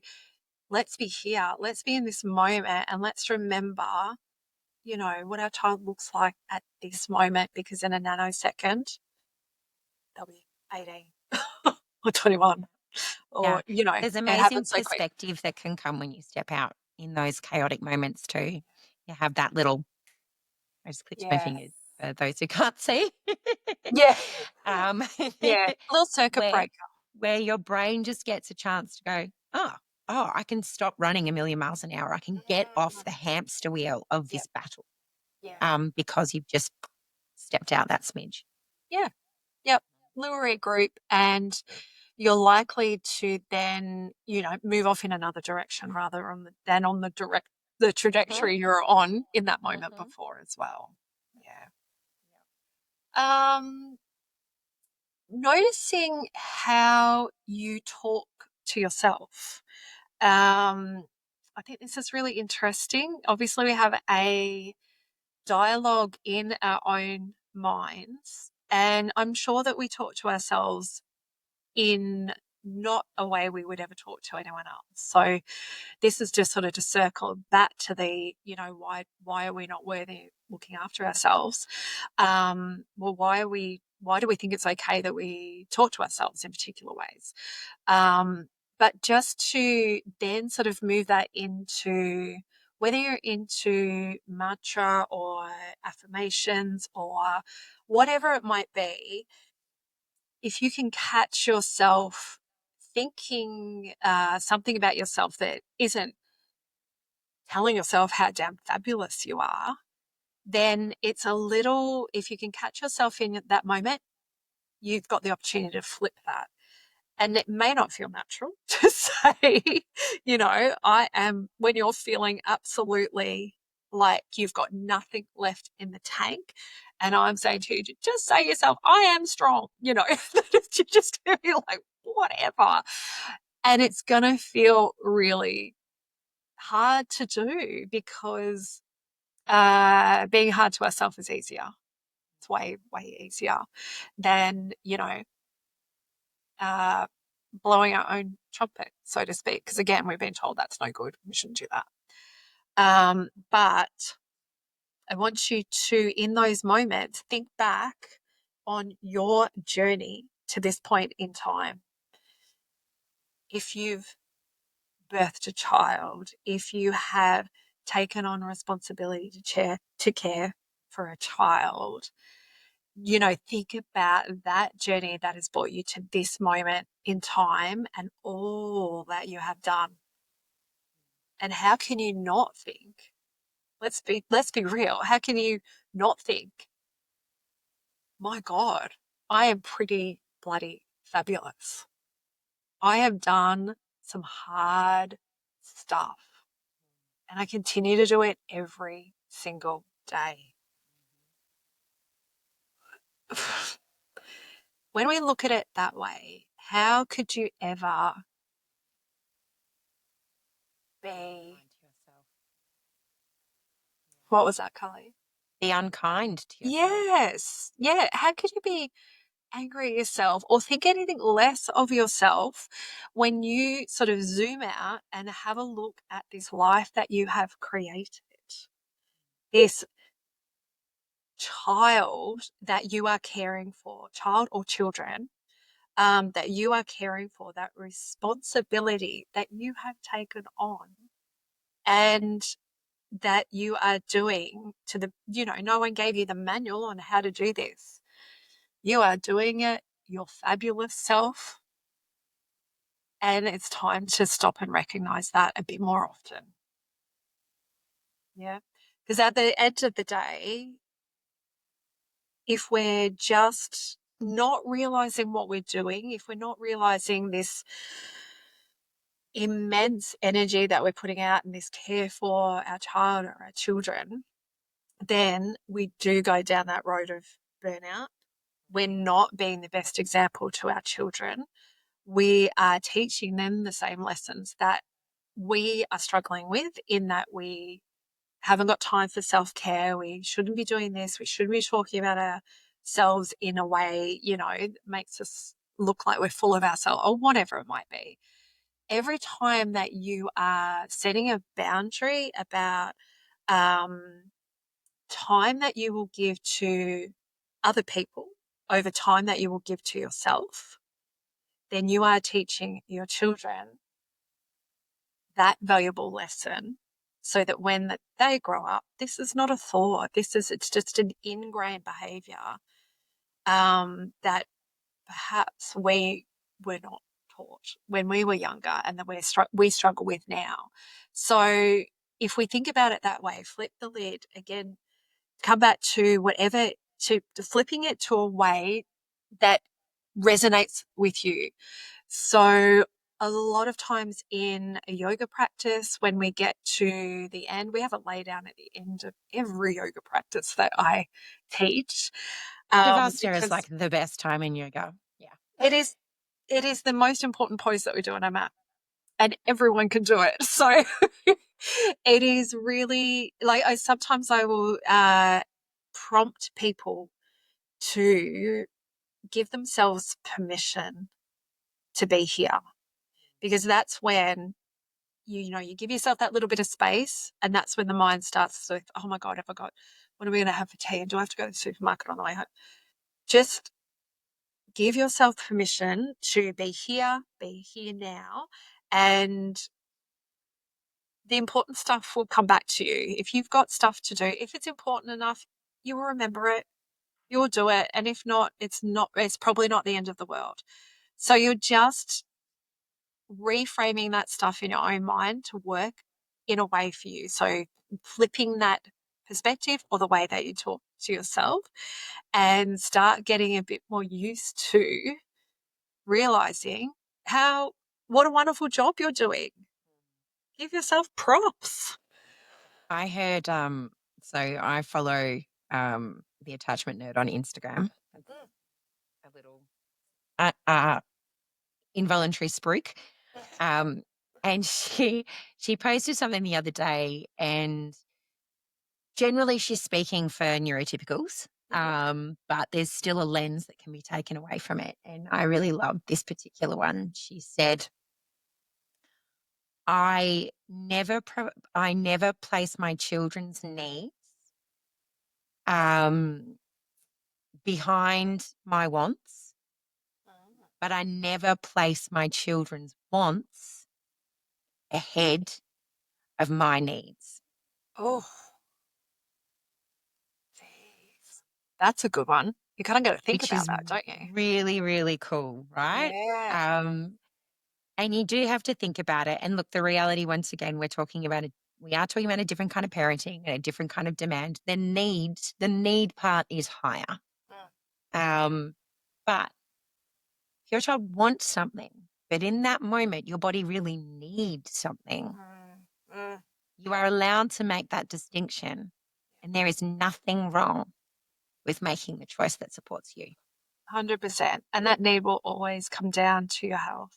let's be here. Let's be in this moment and let's remember, what our child looks like at this moment, because in a nanosecond, they'll be 18 or 21 Yeah. or, There's it amazing happens so quick. perspective that can come when you step out in those chaotic moments too. You have that little, I just clicked my Yes. fingers for those who can't see. Yeah. um, Yeah. A little circuit where breaker. where your brain just gets a chance to go, oh, I can stop running a million miles an hour. I can get off Mm. the hamster wheel of Yep. this battle, Yeah. because you've just stepped out that smidge. Yeah. Yep. Little regroup, and you're likely to then, move off in another direction rather than on the Mhm, trajectory you're on in that moment mhm. before as well. Yeah. Um, Noticing how you talk to yourself. I think this is really interesting. Obviously, we have a dialogue in our own minds, and I'm sure that we talk to ourselves in not a way we would ever talk to anyone else. So this is just sort of to circle back to the, why are we not worthy looking after ourselves? Well, why do we think it's okay that we talk to ourselves in particular ways? But just to then sort of move that into whether you're into mantra or affirmations or whatever it might be, if you can catch yourself thinking something about yourself that isn't telling yourself how damn fabulous you are, then it's a little, if you can catch yourself in that moment, you've got the opportunity to flip that. And it may not feel natural to say, I am, when you're feeling absolutely like you've got nothing left in the tank. And I'm saying to you, just say to yourself, I am strong, you're just going to be like, whatever. And it's going to feel really hard to do because being hard to ourselves is easier. It's way, way easier than, uh, blowing our own trumpet, so to speak. Because again, we've been told that's no good. We shouldn't do that. But I want you to, in those moments, think back on your journey to this point in time. If you've birthed a child, if you have taken on responsibility to care for a child, think about that journey that has brought you to this moment in time and all that you have done. And how can you not think? Let's be real. How can you not think, my God, I am pretty bloody fabulous. I have done some hard stuff and I continue to do it every single day. When we look at it that way, how could you ever be, what was that, Carly? Be unkind to yourself. Yes. Yeah. How could you be angry at yourself or think anything less of yourself when you sort of zoom out and have a look at this life that you have created? This child that you are caring for, child or children, that you are caring for, that responsibility that you have taken on and that you are doing to the, no one gave you the manual on how to do this. You are doing it, your fabulous self. And it's time to stop and recognize that a bit more often. Yeah. Because at the end of the day, if we're just not realizing what we're doing, if we're not realizing this immense energy that we're putting out in this care for our child or our children, then we do go down that road of burnout. We're not being the best example to our children. We are teaching them the same lessons that we are struggling with, in that we haven't got time for self-care. We shouldn't be doing this. We shouldn't be talking about ourselves in a way, that makes us look like we're full of ourselves or whatever it might be. Every time that you are setting a boundary about time that you will give to other people over time that you will give to yourself, then you are teaching your children that valuable lesson, so that when they grow up, this is not a thought. It's just an ingrained behavior that perhaps we were not taught when we were younger and that we struggle with now. So if we think about it that way, flip the lid again, come back to flipping it to a way that resonates with you. So a lot of times in a yoga practice, when we get to the end, we have a lay down at the end of every yoga practice that I teach. Shavasana is Because like the best time in yoga. Yeah. it is the most important pose that we do on our mat, and everyone can do it. So it is really like, I will prompt people to give themselves permission to be here, because that's when you give yourself that little bit of space, and that's when the mind starts to, oh my God, I forgot, what are we going to have for tea? And do I have to go to the supermarket on the way home? Just give yourself permission to be here now, and the important stuff will come back to you. If you've got stuff to do, if it's important enough, you will remember it, you'll do it. And if not, it's probably not the end of the world. So you're just reframing that stuff in your own mind to work in a way for you. So flipping that perspective or the way that you talk to yourself, and start getting a bit more used to realizing what a wonderful job you're doing. Give yourself props. I heard, so I follow the attachment nerd on Instagram. It's a little involuntary spruik. And she posted something the other day, and generally she's speaking for neurotypicals, but there's still a lens that can be taken away from it. And I really loved this particular one. She said, I never place my children's needs behind my wants, but I never place my children's wants ahead of my needs. Oh, geez. That's a good one. You kind of got to think Which about is that, don't you? really, really cool, right? Yeah. And you do have to think about it. And look, the reality, once again, we are talking about a different kind of parenting and a different kind of demand. The need part is higher. But if your child wants something, but in that moment, your body really needs something, Mm. you are allowed to make that distinction And there is nothing wrong with making the choice that supports you. 100%. And that need will always come down to your health,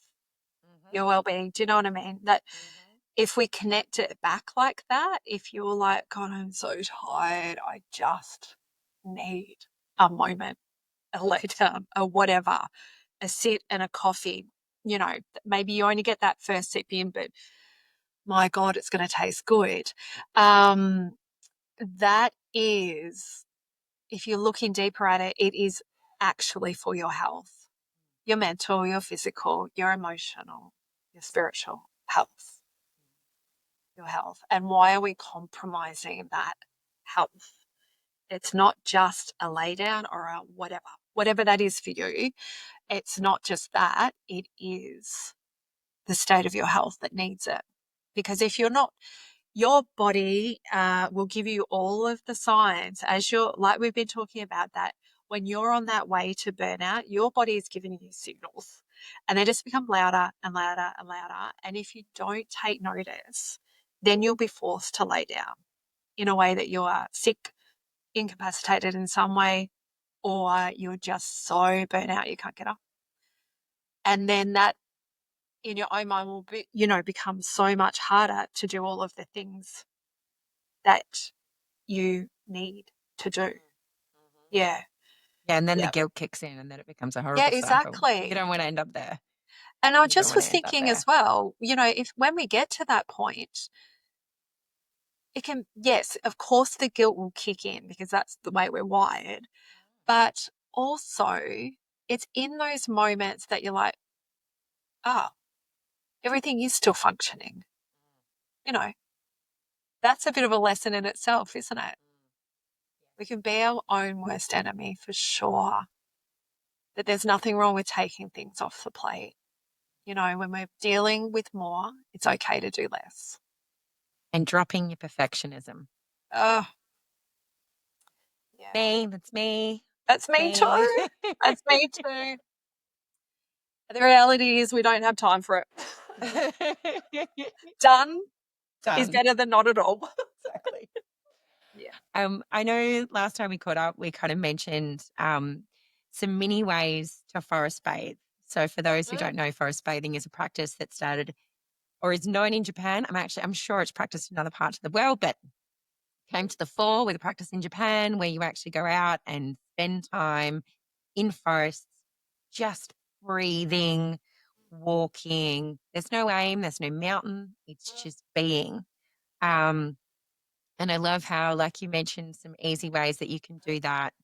Mm-hmm. your well-being. Do you know what I mean? That if we connect it back like that, if you're like, God, I'm so tired, I just need a moment, a lay down, a whatever, a sit and a coffee, you know, maybe you only get that first sip in, but my God, it's going to taste good. That is, if you're looking deeper at it, it is actually for your health, your mental, your physical, your emotional, your spiritual health, your health. And why are we compromising that health? It's not just a lay down or a whatever that is for you. It's not just that, it is the state of your health that needs it. Because if you're not, your body will give you all of the signs as you're, like we've been talking about, that when you're on that way to burnout, your body is giving you signals and they just become louder and louder and louder. And if you don't take notice, then you'll be forced to lay down in a way that you are sick, incapacitated in some way, or you're just so burnt out you can't get up. And then that in your own mind will be, become so much harder to do all of the things that you need to do. Yeah. Yeah, and then the Yeah. guilt kicks in and then it becomes a Yeah, horrible cycle. You exactly. don't want to end up there. And I You don't just want was to end up thinking there. as well, if when we get to that point, it can, yes, of course the guilt will kick in because that's the way we're wired. But also it's in those moments that you're like, oh, everything is still functioning. You know, that's a bit of a lesson in itself, isn't it? We can be our own worst enemy for sure. That there's nothing wrong with taking things off the plate. When we're dealing with more, it's okay to do less. And dropping your perfectionism. Oh, yeah. Me, that's me. That's me Me. too. That's me too. The reality is we don't have time for it. Done is Done. better than not at all. Exactly. Yeah. I know last time we caught up, we kind of mentioned some mini ways to forest bathe. So for those who don't know, forest bathing is a practice that started or is known in Japan. I'm sure it's practiced in other parts of the world, but came to the fore with a practice in Japan where you actually go out and spend time in forests, just breathing, walking. There's no aim, there's no mountain. It's just being. Um, and I love how, like you mentioned, some easy ways that you can do that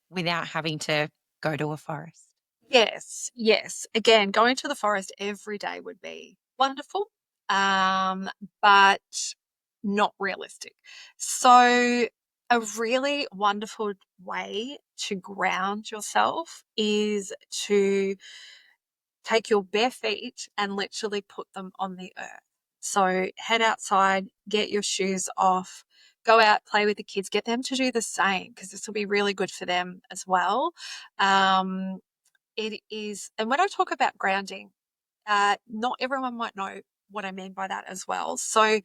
without having to go to a forest. Yes, yes. Again, going to the forest every day would be wonderful, but not realistic. So, a really wonderful way to ground yourself is to take your bare feet and literally put them on the earth. So, head outside, get your shoes off, go out, play with the kids, get them to do the same because this will be really good for them as well. Um, it is, and when I talk about grounding, not everyone might know what I mean by that as well. So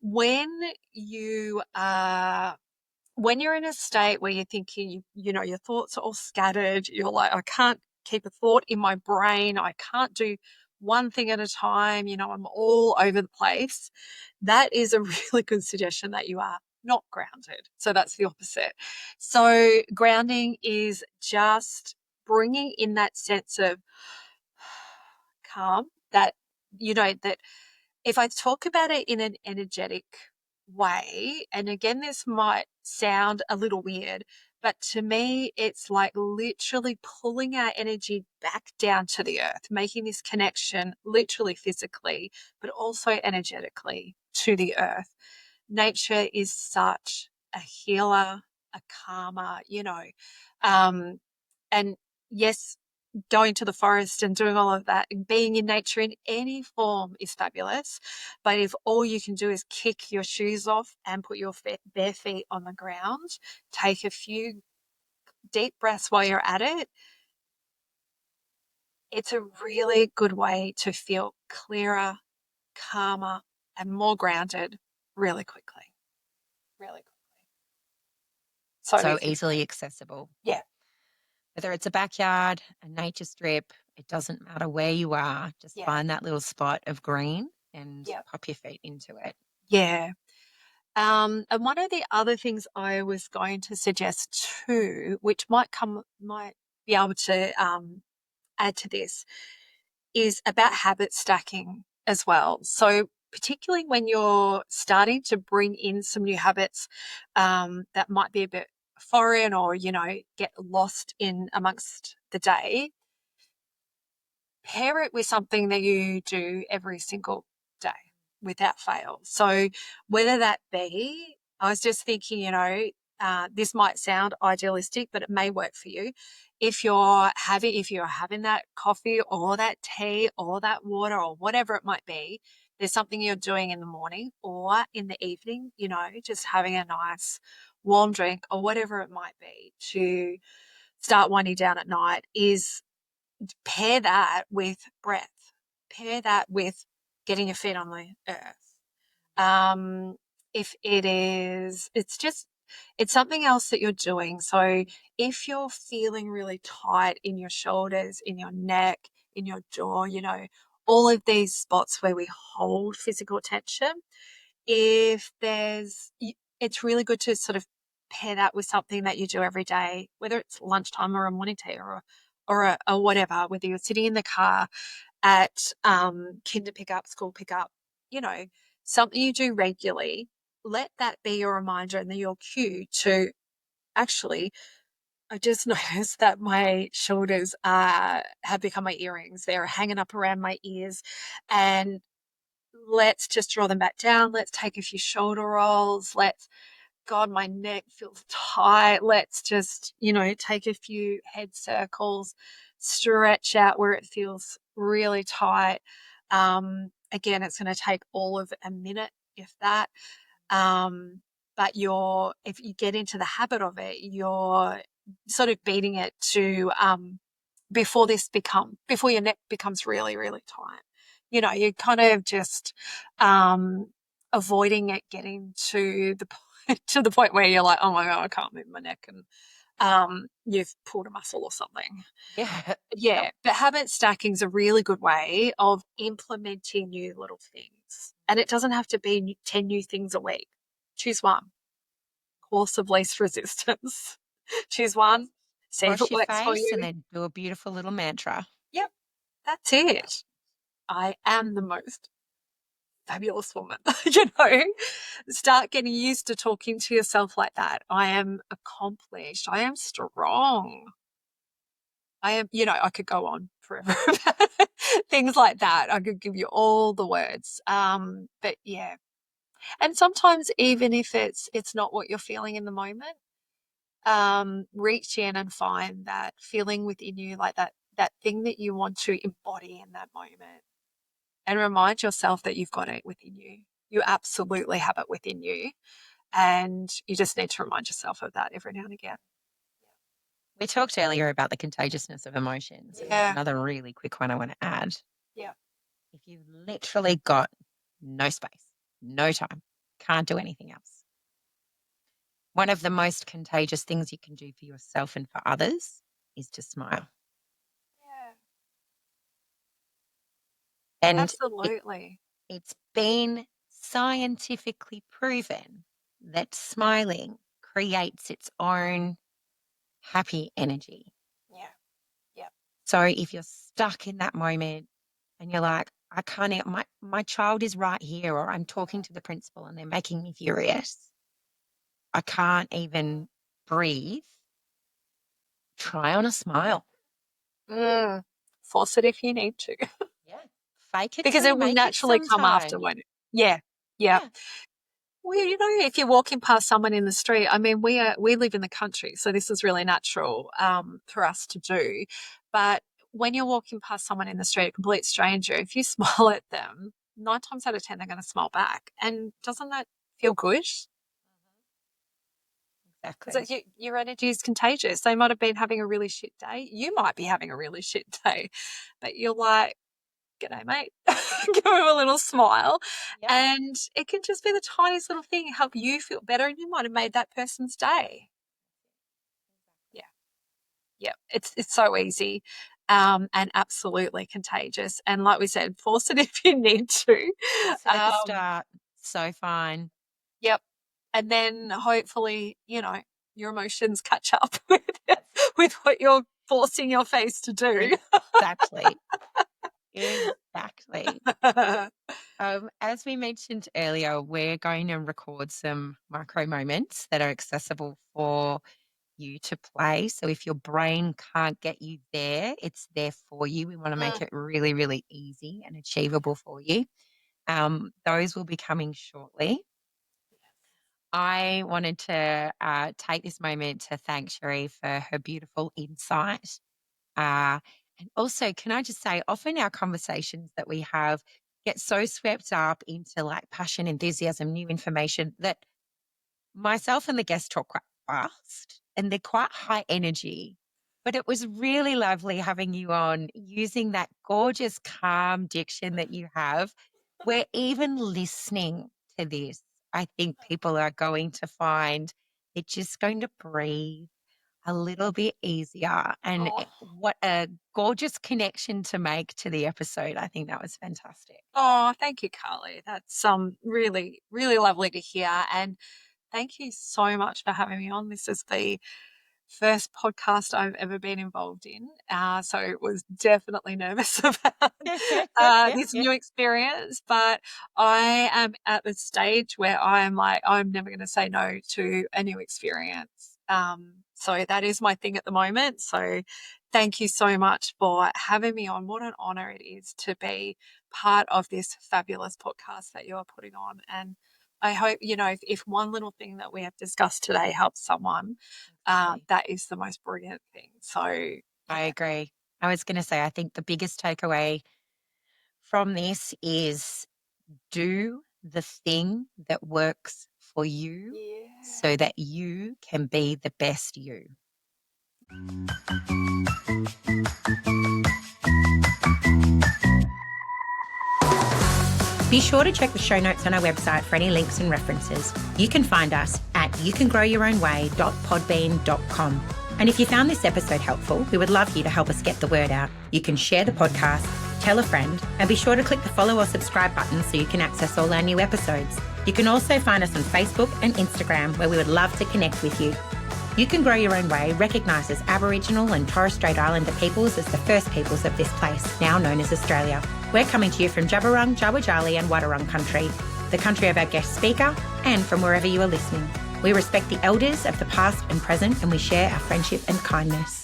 when you are when you're in a state where you're thinking, your thoughts are all scattered, you're like, I can't keep a thought in my brain, I can't do one thing at a time, I'm all over the place. That is a really good suggestion that you are not grounded. So that's the opposite. So grounding is just bringing in that sense of calm that if I talk about it in an energetic way, and again, this might sound a little weird, but to me, it's like literally pulling our energy back down to the earth, making this connection literally physically, but also energetically to the earth. Nature is such a healer, a calmer, and yes, going to the forest and doing all of that and being in nature in any form is fabulous. But if all you can do is kick your shoes off and put your bare feet on the ground, take a few deep breaths while you're at it, it's a really good way to feel clearer, calmer, and more grounded really quickly. Really quickly. So So easy. easily accessible. Yeah, Whether it's a backyard, a nature strip, it doesn't matter where you are. Just yeah, find that little spot of green and yeah, pop your feet into it. yeah. And one of the other things I was going to suggest too, which might be able to add to this, is about habit stacking as well. So particularly when you're starting to bring in some new habits that might be a bit foreign or, get lost in amongst the day, pair it with something that you do every single day without fail. So whether that be, I was just thinking, this might sound idealistic, but it may work for you. If you're having that coffee or that tea or that water or whatever it might be, there's something you're doing in the morning or in the evening, just having a nice warm drink or whatever it might be to start winding down at night, is pair that with breath, pair that with getting your feet on the earth. If it is, it's something else that you're doing. So if you're feeling really tight in your shoulders, in your neck, in your jaw, all of these spots where we hold physical tension, if there's, it's really good to sort of pair that with something that you do every day, whether it's lunchtime or a morning tea or whatever, whether you're sitting in the car at kinder pickup, school pickup, you know, something you do regularly. Let that be your reminder and then your cue to actually. I just noticed that my shoulders have become my earrings. They're hanging up around my ears, and let's just draw them back down. Let's take a few shoulder rolls. God, my neck feels tight. Let's just, take a few head circles, stretch out where it feels really tight. Again, it's going to take all of a minute, if that. Um, but if you get into the habit of it, you're sort of beating it to before your neck becomes really, really tight. You're kind of just avoiding it getting to the to the point where you're like, oh my God, I can't move my neck, and you've pulled a muscle or something. Yeah. Yep. Yeah, but habit stacking is a really good way of implementing new little things. And it doesn't have to be 10 new things a week. Choose one. Course of least resistance. Choose one. See if Wash it your works for face and you. then do a beautiful little mantra. Yep, that's Yep. it. I am the most fabulous woman. you know, Start getting used to talking to yourself like that. I am accomplished. I am strong. I could go on forever about things like that. I could give you all the words. But yeah. And sometimes even if it's not what you're feeling in the moment, reach in and find that feeling within you, like that thing that you want to embody in that moment. And remind yourself that you've got it within you. You absolutely have it within you. And you just need to remind yourself of that every now and again. We talked earlier about the contagiousness of emotions. And there's Yeah. another really quick one I want to add. Yeah. If you've literally got no space, no time, can't do anything else, one of the most contagious things you can do for yourself and for others is to smile. Yeah. And Absolutely. it's been scientifically proven that smiling creates its own happy energy. Yeah. Yeah. So if you're stuck in that moment and you're like, I can't, my child is right here, or I'm talking to the principal and they're making me furious, I can't even breathe, try on a smile. Mm. Force it if you need to. Yeah. Fake it Because till you it will make it naturally come after, sometime. won't it? Yeah. Yeah. Yeah. Well, if you're walking past someone in the street, I mean, we live in the country, so this is really natural for us to do. But when you're walking past someone in the street, a complete stranger, if you smile at them, 9 times out of 10, they're going to smile back. And doesn't that feel good? Exactly. Because your energy is contagious. They might have been having a really shit day. You might be having a really shit day, but you're like, "G'day, mate." Give them a little smile. Yeah. And it can just be the tiniest little thing, help you feel better, and you might have made that person's day. Yeah, it's so easy, and absolutely contagious. And like we said, force it if you need to. Force it at the start. So fine. Yep. And then hopefully, your emotions catch up with with what you're forcing your face to do. Exactly. Exactly. As we mentioned earlier, we're going to record some micro moments that are accessible for you to play. So if your brain can't get you there, it's there for you. We want to make Mm. it really, really easy and achievable for you. Those will be coming shortly. I wanted to take this moment to thank Sheree for her beautiful insight. Uh, and also, can I just say, often our conversations that we have get so swept up into like passion, enthusiasm, new information that myself and the guest talk quite fast and they're quite high energy. But it was really lovely having you on using that gorgeous, calm diction that you have, where even listening to this, I think people are going to find it's just going to breathe a little bit easier. And Oh, what a gorgeous connection to make to the episode. I think that was fantastic. oh, thank you, Carly. That's really, really lovely to hear. And thank you so much for having me on. This is the first podcast I've ever been involved in. So was definitely nervous about this new experience. But I am at the stage where I'm like, I'm never going to say no to a new experience. So that is my thing at the moment. So thank you so much for having me on. What an honor it is to be part of this fabulous podcast that you are putting on. And I hope, if one little thing that we have discussed today helps someone, Exactly. that is the most brilliant thing. So, I yeah. agree. I was going to say, I think the biggest takeaway from this is do the thing that works for you Yeah. so that you can be the best you. Be sure to check the show notes on our website for any links and references. You can find us at youcangrowyourownway.podbean.com. And if you found this episode helpful, we would love you to help us get the word out. You can share the podcast, tell a friend, and be sure to click the follow or subscribe button so you can access all our new episodes. You can also find us on Facebook and Instagram, where we would love to connect with you. You Can Grow Your Own Way recognises Aboriginal and Torres Strait Islander peoples as the first peoples of this place, now known as Australia. We're coming to you from Jabberung, Jawajali and Wadawurrung country, the country of our guest speaker, and from wherever you are listening. We respect the elders of the past and present, and we share our friendship and kindness.